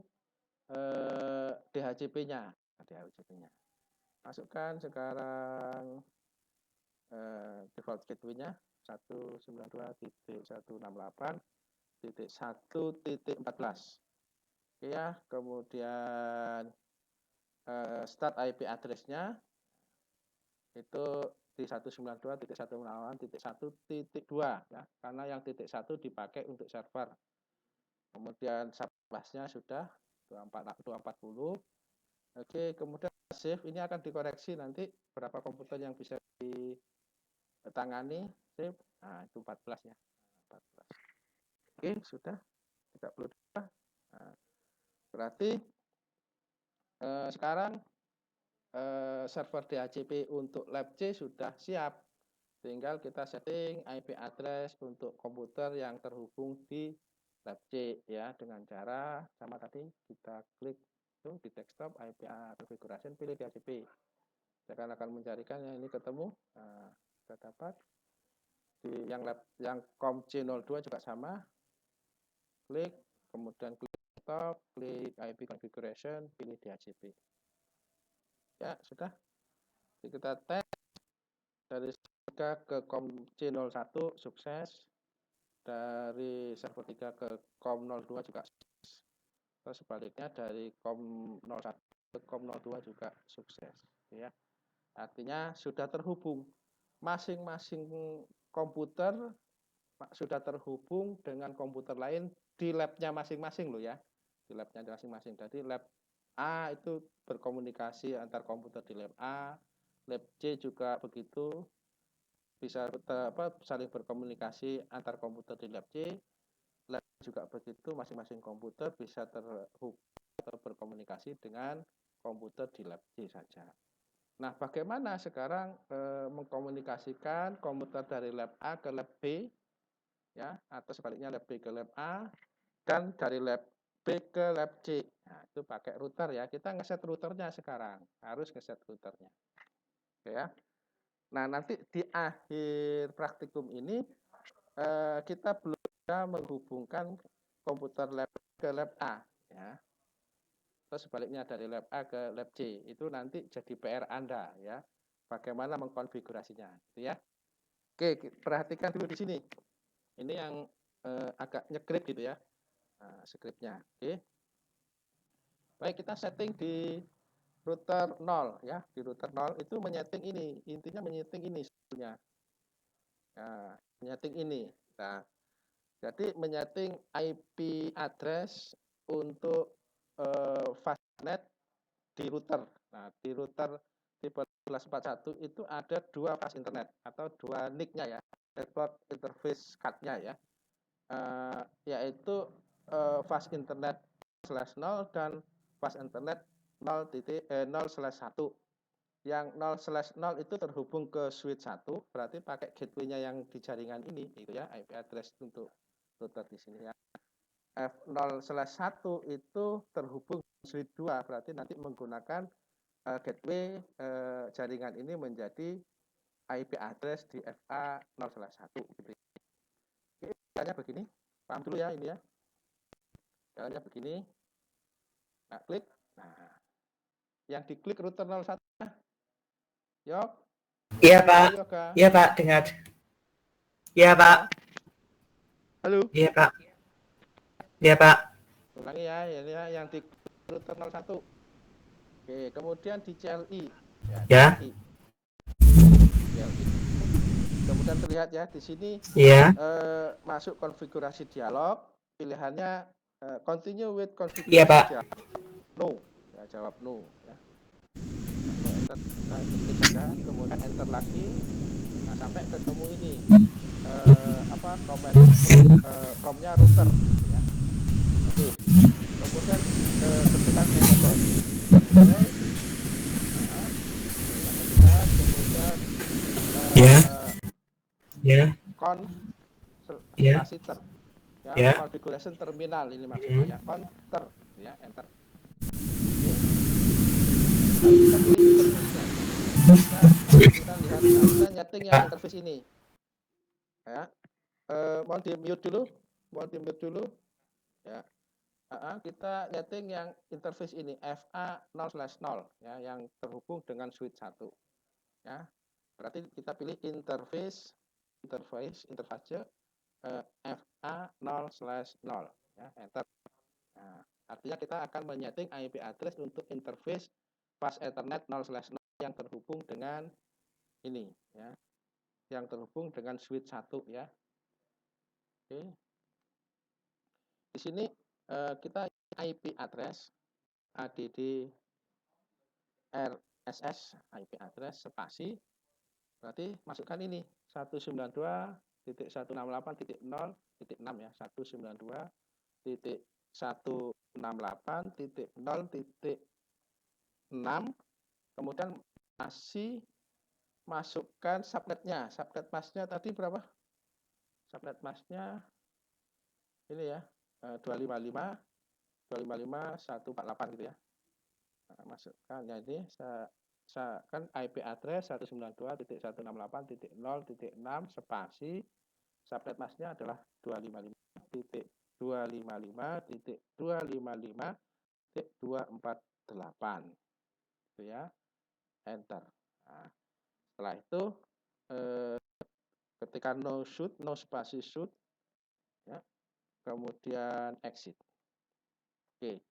DHCP-nya. Masukkan sekarang default gateway-nya 192.168.1.14. Oke ya, kemudian start IP address-nya itu di 192.168.1.2 ya, karena yang titik 1 dipakai untuk server. Kemudian subnetnya sudah 240. Oke, kemudian save ini akan dikoreksi nanti berapa komputer yang bisa ditangani. Save. Nah, itu 14 ya. 14. Oke, sudah. Tidak perlu ditambah. Nah, berarti sekarang server DHCP untuk lab C sudah siap. Tinggal kita setting IP address untuk komputer yang terhubung di lab C ya, dengan cara sama tadi kita klik di desktop IP configuration, pilih DHCP. Saya akan mencarikan yang ini ketemu. Nah, kita dapat di yang COM C02 juga sama. Klik, kemudian klik desktop, klik IP configuration, pilih DHCP. Ya, sudah. Jadi kita tes dari server 3 ke COM C01 sukses. Dari server 3 ke COM 02 juga sukses. Terus sebaliknya dari COM 01 ke COM 02 juga sukses ya. Artinya sudah terhubung. Masing-masing komputer sudah terhubung dengan komputer lain di labnya masing-masing loh ya. Di labnya masing-masing. Jadi lab A itu berkomunikasi antar komputer di lab A, lab C juga begitu, bisa saling berkomunikasi antar komputer di lab C, lab juga begitu, masing-masing komputer bisa terhubung atau berkomunikasi dengan komputer di lab C saja. Nah, bagaimana sekarang mengkomunikasikan komputer dari lab A ke lab B, ya, atau sebaliknya lab B ke lab A, dan dari lab B ke lab C. Nah, itu pakai router ya. Kita ngeset routernya sekarang, harus ngeset routernya. Oke ya. Nah, nanti di akhir praktikum ini kita belum bisa menghubungkan komputer lab ke lab A ya. Terus sebaliknya dari lab A ke lab C. Itu nanti jadi PR Anda ya. Bagaimana mengkonfigurasinya gitu ya. Oke, perhatikan dulu di sini. Ini yang agak nyegrip gitu ya. Nah, skripnya. Oke. Baik, kita setting di router 0 ya. Di router 0 itu menyeting ini. Intinya menyeting ini sebetulnya. Nah, menyeting ini. Nah, jadi menyeting IP address untuk fastnet di router. Nah, di router tipe 1141 itu ada 2 fast internet atau 2 NIC-nya ya. Network interface card-nya ya. Yaitu fast internet /0 dan fast internet 0/1. Yang 0/0 itu terhubung ke switch 1, berarti pakai gateway-nya yang di jaringan ini gitu ya, IP address untuk router di sini ya. F0/1 itu terhubung ke switch 2, berarti nanti menggunakan gateway jaringan ini menjadi IP address di FA 0/1 gitu. Oke, caranya begini. Paham dulu ya ini ya. Caranya begini. Nah, klik. Nah, yang diklik router 01. Yok. Iya, Pak. Yoga. Iya, Pak, dengar. Iya, Pak. Halo. Iya, Pak. Iya, Pak. Ulangi ya, ini ya yang di router 01. Oke, kemudian di CLI. Ya. CLI. Kemudian terlihat ya di sini Iya. masuk konfigurasi dialog, pilihannya continue with configuration. Iya, Pak. Dialog. No, ya jawab no. Ya. Ketik saja, kemudian enter lagi, nah, sampai ketemu ini komnya router. Ya. Oke. Kemudian ketikkan kemudian Ya, eh, ya, conf ya, spasi ter, ya, ya. configuration terminal ini maksudnya ya, ter, ya, enter. Oke. Nah, kita pilih interface-nya. Kita lihat, nah, kita nyeting yang interface ini. Ya, mau di mute dulu, ya. Kita nyeting yang interface ini FA 0/0 ya, yang terhubung dengan switch 1 ya. Berarti kita pilih interface FA 0/0 ya, enter. Nah, artinya kita akan menyeting IP address untuk interface fast Ethernet 0/0 yang terhubung dengan ini ya, yang terhubung dengan switch 1 ya. Oke. Di sini kita IP address ADD RSS IP address spasi, berarti masukkan ini 192.168.0.6 ya, 192.168.0.6, kemudian masih masukkan subnetnya. Subnet masknya tadi berapa? Subnet masknya ini ya, 255.148 gitu ya. Nah, masukkan ya, ini kan IP address 192.168.0.6 spasi, subnet masknya adalah 255.255.255.248 itu ya, enter. Nah, setelah itu ketika no spasi shoot ya, kemudian exit. Oke.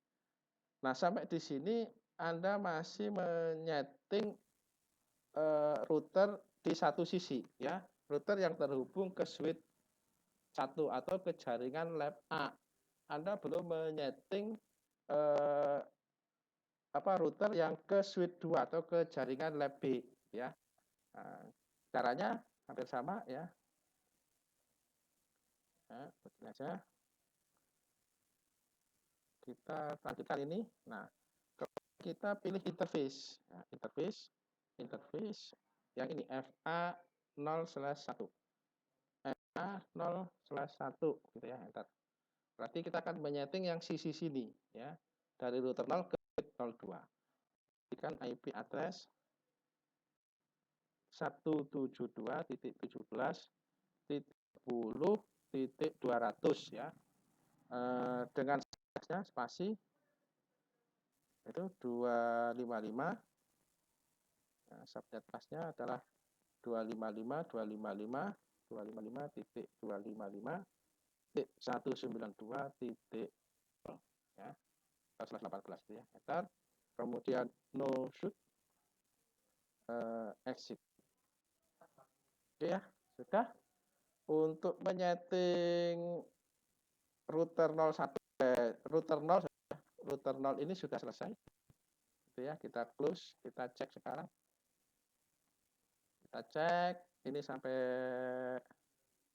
Nah, sampai di sini Anda masih menyeting router di satu sisi ya, router yang terhubung ke switch 1 atau ke jaringan lab A. Anda belum menyeting router yang ke switch 2 atau ke jaringan lab B ya. Nah, caranya hampir sama ya. Nah, begini aja. Kita lanjutkan ini. Nah, kita pilih interface. Nah, interface yang ini FA 0/1. FA 0/1 gitu ya, enter. Berarti kita akan menyeting yang sisi sini ya, dari router 0 ke 02. Kan IP address 172.17.10.200 ya. Dengan spasi itu 255. Nah, subnet masknya adalah 255.255.255.192. Ya, 118 ya, enter. Kemudian no shoot, exit. Oke ya, sudah. Untuk menyeting router 01 router 0 ini sudah selesai. Itu ya, kita close, kita cek sekarang. Kita cek ini sampai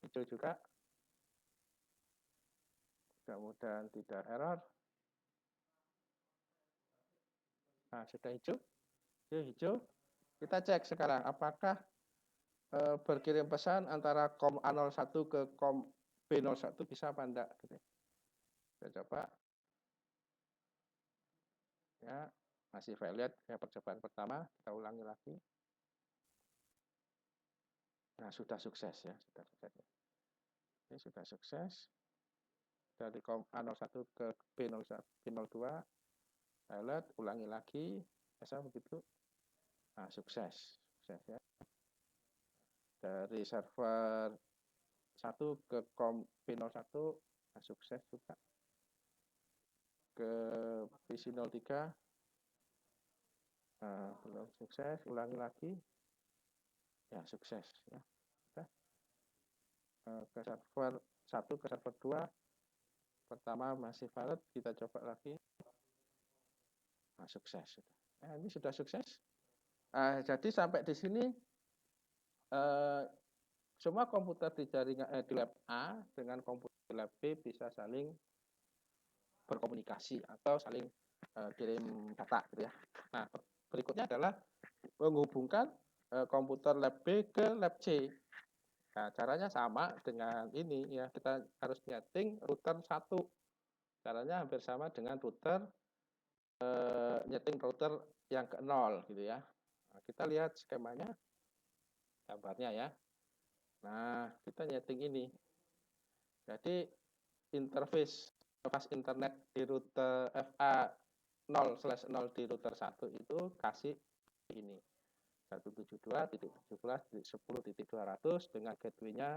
hijau juga. Mudah-mudahan tidak error. Nah, sudah hijau. Hijau. Kita cek sekarang apakah berkirim pesan antara COM A01 ke COM B01 bisa apa enggak gitu. Kita coba. Ya, masih valid ya, percobaan pertama, kita ulangi lagi. Nah, sudah sukses ya, sudah sukses. Ini sudah sukses. Dari COM A01 ke B02, valid, ulangi lagi, bisa begitu. Nah, sukses ya. Dari server 1 ke COM B01, nah, sukses juga. Ke PC03, nah, belum sukses, ulangi lagi, ya sukses ya. Ke server 1 ke server 2, pertama masih valid, kita coba lagi, nah, sukses. Nah, ini sudah sukses. Jadi sampai di sini semua komputer di jaringan di lab A dengan komputer di lab B bisa saling berkomunikasi atau saling kirim data gitu ya. Nah, berikutnya adalah menghubungkan komputer lab B ke lab C. Nah, caranya sama dengan ini ya, kita harus nyeting router 1. Caranya hampir sama dengan router nyeting router yang ke 0 gitu ya. Nah, kita lihat skemanya, gambarnya ya. Nah, kita nyeting ini. Jadi interface fast internet di router FA 0/0 di router 1 itu kasih ini 172.17.10.200 dengan gateway-nya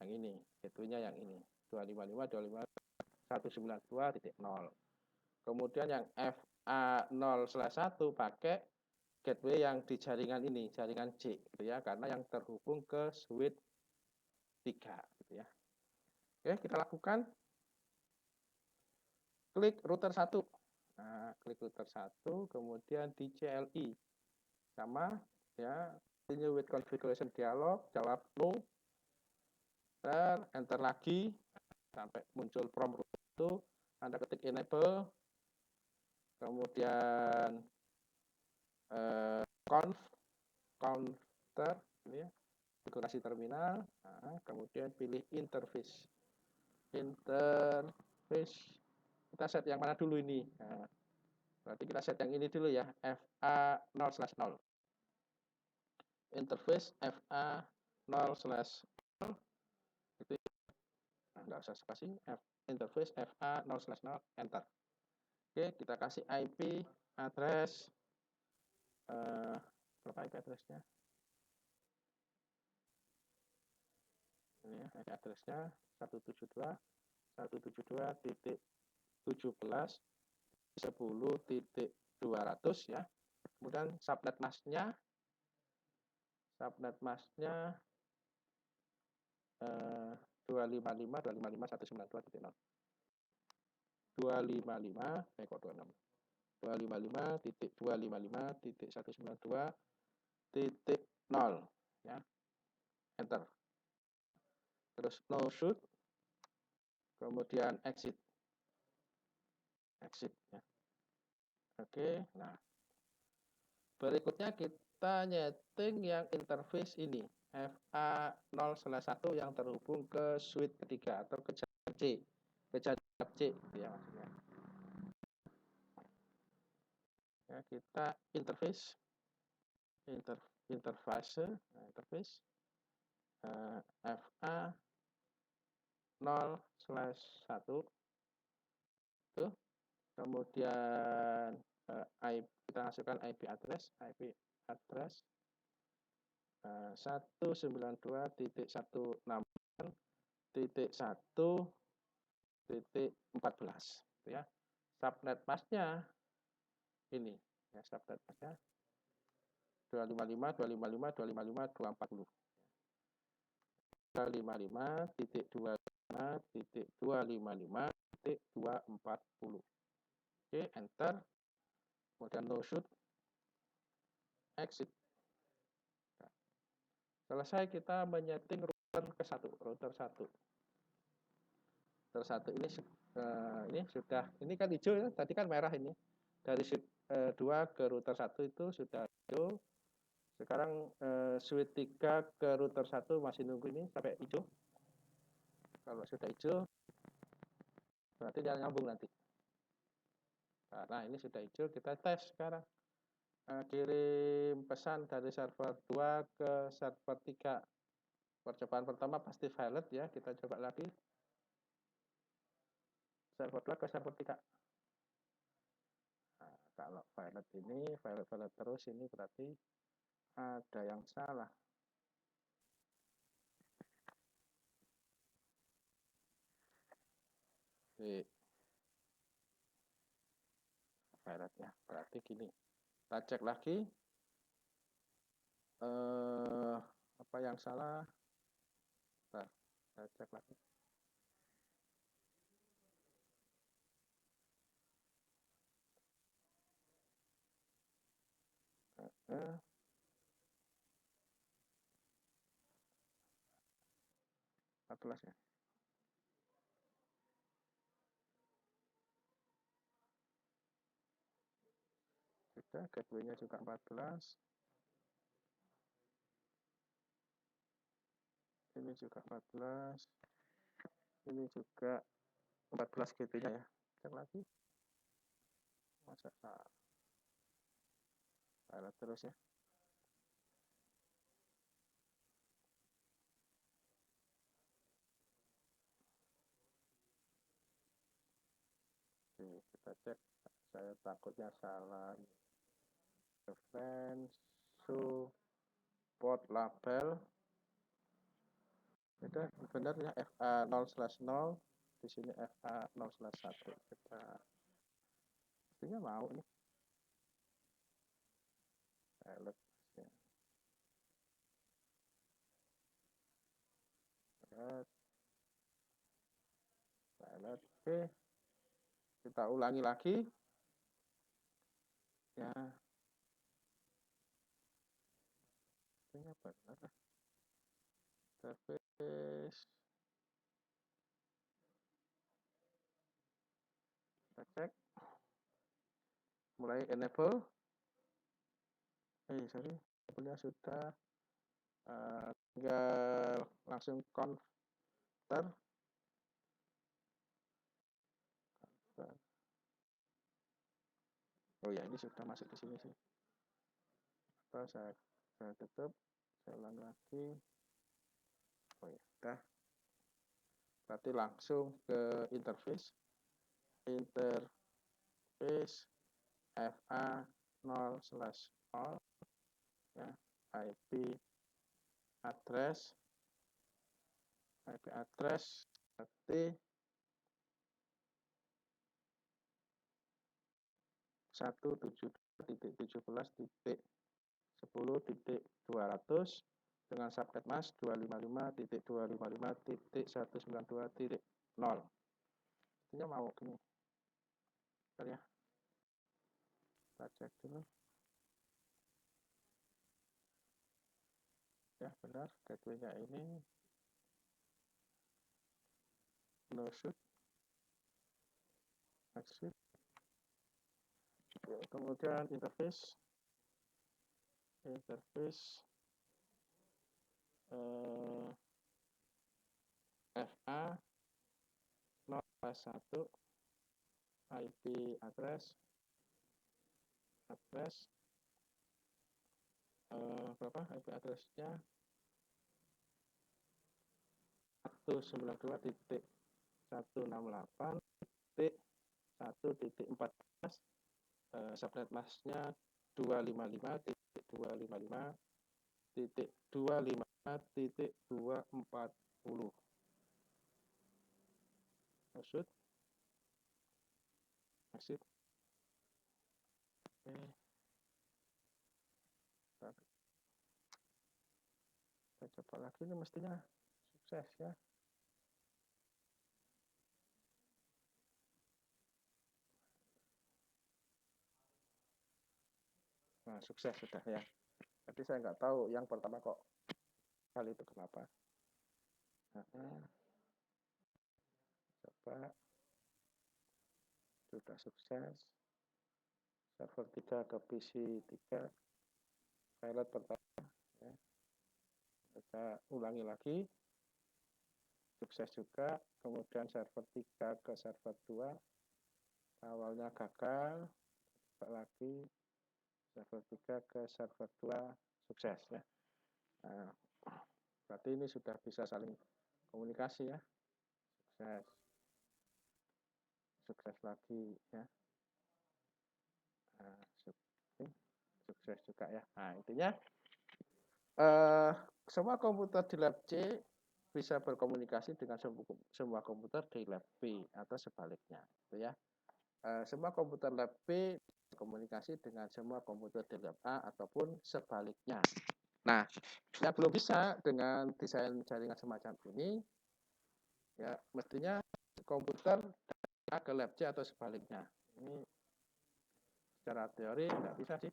yang ini, gateway-nya yang ini 255.255.192.0. Kemudian yang FA 0/1 pakai gateway yang di jaringan ini, jaringan J gitu ya, karena yang terhubung ke switch 3 gitu ya. Oke, kita lakukan. Klik router 1. Nah, klik router 1, kemudian di CLI. Sama ya, continue with configuration dialog, jawab no. Enter lagi sampai muncul prompt itu, Anda ketik enable, kemudian counter ini ya, konfigurasi terminal, nah, kemudian pilih interface. Kita set yang mana dulu ini? Nah, berarti kita set yang ini dulu ya, FA 0/0. Interface FA 0/0 itu nah, nggak usah spasi, interface FA 0/0 enter. Oke, kita kasih IP address berapa IP addressnya? Ini ya, IP addressnya 172.17.10.200 ya. Kemudian subnet masknya 255.255.192.0. 255.255.192.0 ya. Enter. Terus no shoot, kemudian exit ya. Oke, nah berikutnya kita nyeting yang interface ini FA 0/1 yang terhubung ke switch ketiga atau ke jaringan C, gitu ya maksudnya. Ya, kita interface FA 0/1 itu, kemudian kita masukkan IP address 192.168.1.14 gitu ya. Subnet masknya ini ya, subnet masknya 255.255.255.240. 255.255.255.240. Oke, enter. Kemudian no shoot, exit. Nah, selesai kita menyeting router ke 1, router 1. Router 1 ini sudah, ini kan hijau ya, tadi kan merah ini. Dari switch 2 ke router 1 itu sudah hijau. Sekarang switch 3 ke router 1 masih nunggu ini sampai hijau. Kalau sudah hijau, berarti dia nyambung nanti. Nah, ini sudah hijau, kita tes sekarang. Kirim pesan dari server 2 ke server 3. Percobaan pertama pasti valid ya, kita coba lagi. Server 2 ke server 3. Nah, kalau valid ini, valid terus, ini berarti ada yang salah. Valid ya, berarti gini. Kita cek lagi. Apa yang salah? Bentar, kita cek lagi. Atlas ya. Sudah, gateway-nya juga 14. ini juga 14, ini juga 14 GT-nya ya. Cek lagi. Masa salah terus ya. Oke, kita cek. Saya takutnya salah. Reference, support label. Itu benar ya, FA 0/0. Di sini FA 0/1. Kita pastinya mau nih. Pilot ya. Pilot. Oke. Kita ulangi lagi. Ya. Ini benar. Service. Kita cek. Mulai enable. Sorry. Enable-nya sudah. Tinggal langsung convert. Oh ya, ini sudah masuk ke sini sih. Atau saya tutup, saya ulang lagi. Oh ya, udah. Berarti langsung ke interface. Interface FA 0/0 ya, IP address berarti 172.17.10.200 dengan subnet mask 255.255.192.0. Artinya mau gini. Bentar ya. Kita cek dulu. Ya benar, gateway-nya ini no shoot, exit. Kemudian interface FA 0/1 IP address berapa IP address-nya 192.168.1.14 subnet masknya 255.255.240 maksud exit. Kita coba lagi, ini mestinya sukses ya. Nah, sukses sudah ya. Tapi saya nggak tahu yang pertama kok kali itu kenapa. Coba. Sudah sukses. Server 3 ke PC 3. Pilot pertama. Ya. Kita ulangi lagi. Sukses juga. Kemudian server 3 ke server 2. Awalnya gagal. Coba lagi. Server 3 ke server 2. Sukses ya. Nah, berarti ini sudah bisa saling komunikasi ya. Sukses lagi ya. Nah, sukses juga ya. Nah, intinya semua komputer di lab C bisa berkomunikasi dengan semua komputer di lab B atau sebaliknya, gitu ya. Semua komputer lab B berkomunikasi dengan semua komputer di lab A ataupun sebaliknya. Nah, yang belum bisa dengan desain jaringan semacam ini, ya mestinya komputer A ke lab C atau sebaliknya. Ini secara teori nggak bisa sih,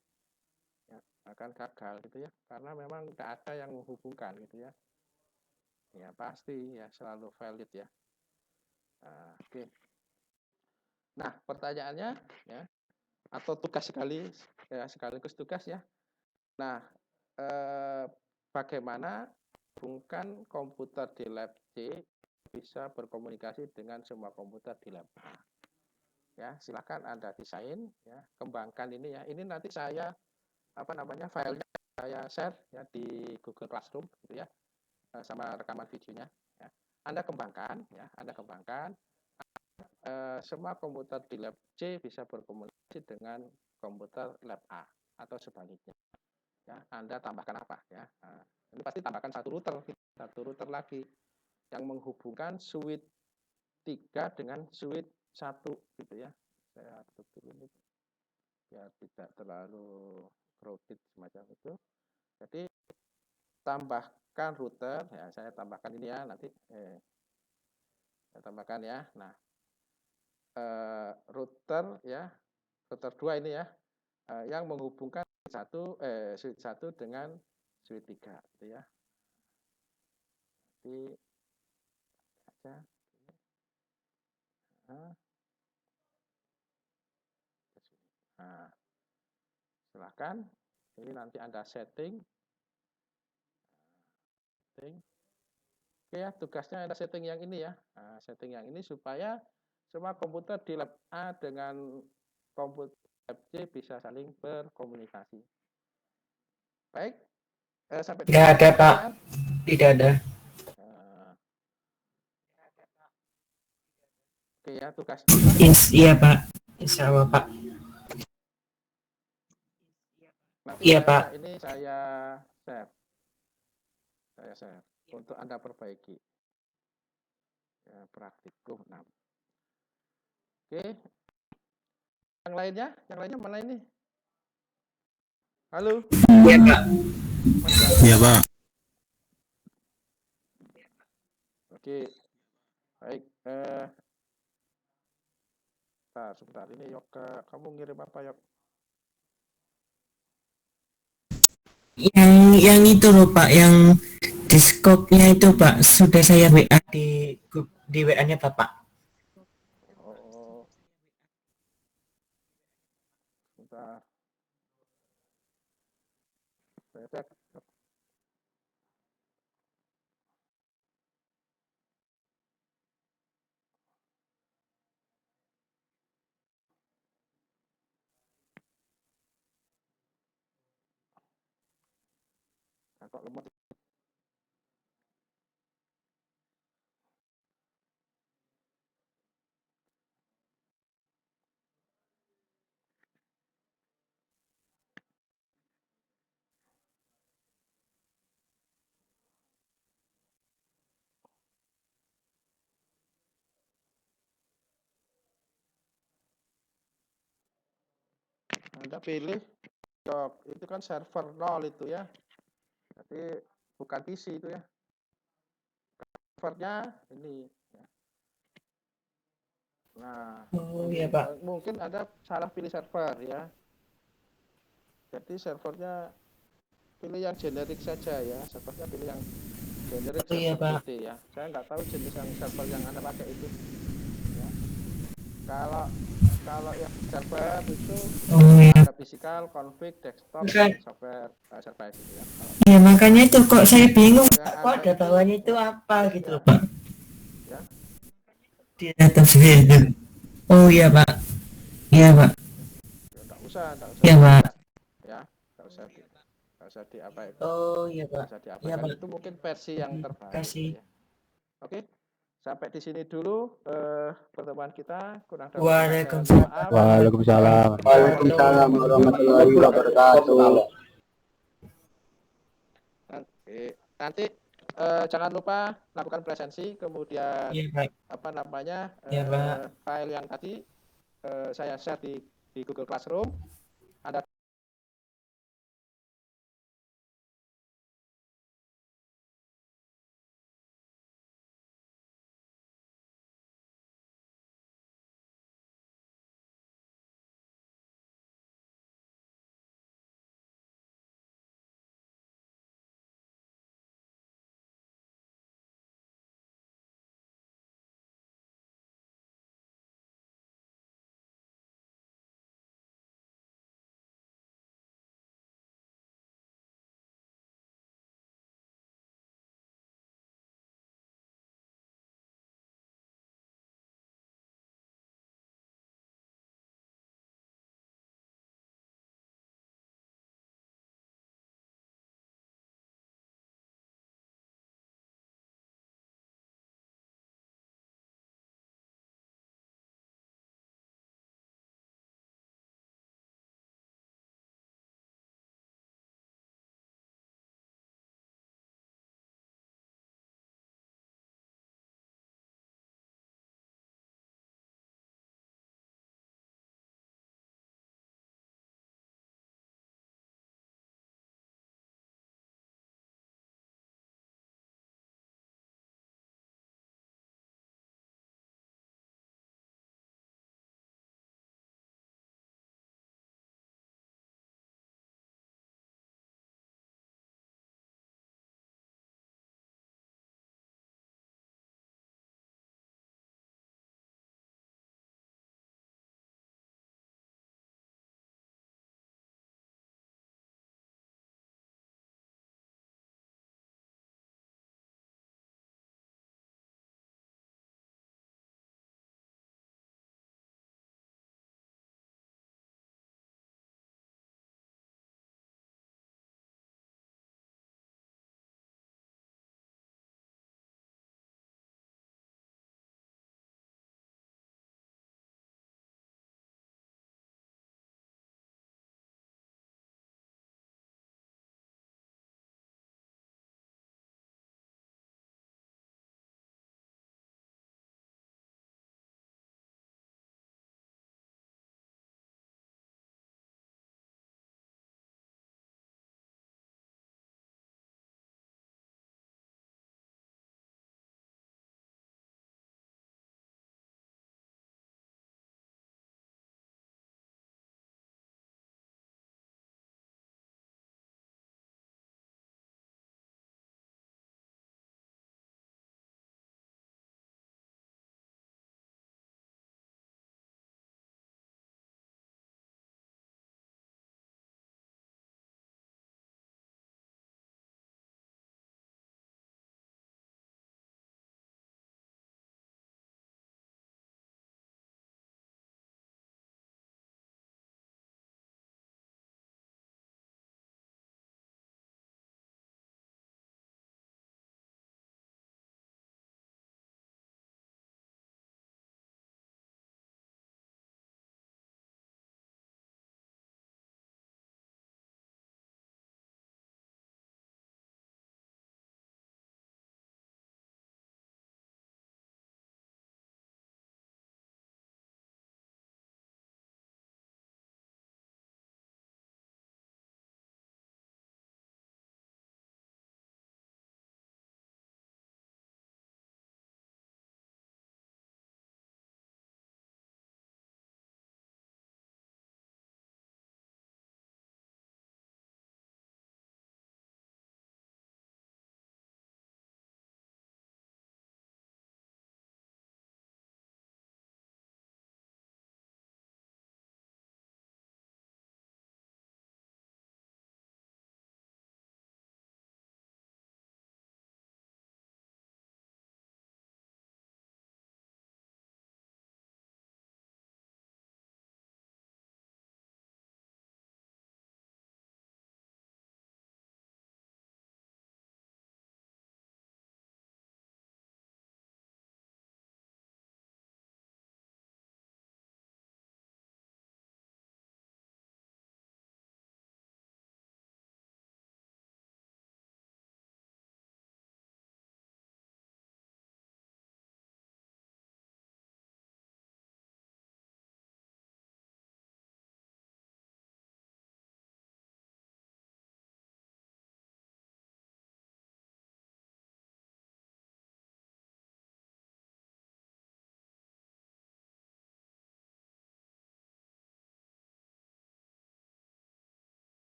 ya, akan gagal gitu ya, karena memang nggak ada yang menghubungkan gitu ya. Ya pasti ya selalu valid ya. Oke. Nah pertanyaannya ya, atau tugas sekaligus tugas ya. Nah bagaimana menghubungkan komputer di lab C bisa berkomunikasi dengan semua komputer di lab A. Ya, silakan Anda desain, ya, kembangkan ini ya. Ini nanti saya filenya saya share ya di Google Classroom gitu ya, sama rekaman videonya. Ya. Anda kembangkan, semua komputer di lab C bisa berkomunikasi dengan komputer lab A atau sebaliknya. Ya, Anda tambahkan apa ya? Nah, ini pasti tambahkan satu router lagi yang menghubungkan switch 3 dengan switch 1 gitu ya. Saya tutup ini biar tidak terlalu crowded semacam itu. Jadi tambahkan router ya, saya tambahkan ini ya nanti saya tambahkan ya. Nah, router 2 ini ya, yang menghubungkan switch 1 dengan switch 3 gitu ya. Jadi aja. Nah, silakan. Ini nanti Anda setting. Oke ya, tugasnya Anda setting yang ini ya. Nah, setting yang ini supaya semua komputer di lab A dengan komputer lab C bisa saling berkomunikasi. Baik, sampai Tidak ada, Pak. Tidak ada. Oke ya, tugas. Iya, Pak. Insya Allah, Pak. Nanti Iya, Pak. ini saya share. Untuk Anda perbaiki. Ya, praktikum 6. Oke. Yang lainnya mana ini? Halo? Iya, Pak. Iya, Pak. Oke. Baik. Sebentar. Ini Yoga, kamu ngirim apa, Yok? Yang itu loh, Pak, yang diskopnya itu, Pak, sudah saya WA di WA-nya Bapak. Oh. Sebentar. Saya cek. Kok lemot. Anda pilih Yok, itu kan server 0 itu ya. Jadi bukan PC itu ya. Servernya ini. Nah, Iya, Pak. mungkin Anda salah pilih server ya. Jadi servernya pilih yang generik saja ya. Servernya pilih yang generik Iya, server Pak. PT ya. Saya nggak tahu jenis yang server yang Anda pakai itu. Ya. Kalau yang server itu ada physical, config, desktop, dan software server itu ya. Ya makanya itu kok saya bingung, Yang Pak, kok ada itu, bawahnya itu apa gitu ya. loh, Pak. Ya. Di atas itu. Oh iya, Pak. Iya, Pak. Nggak usah. Iya, Pak. Ya, nggak usah diapain. Oh iya, Pak. Nggak usah diapain. Iya, Pak. Itu mungkin versi yang terbaru. Kasih. Ya. Oke, sampai di sini dulu pertemuan kita. Kurang lebih Waalaikumsalam. Waalaikumsalam. Waalaikumsalam warahmatullahi wabarakatuh. Nanti jangan lupa lakukan presensi, kemudian Iya, Pak. apa namanya Iya, Pak. file yang tadi saya share di Google Classroom.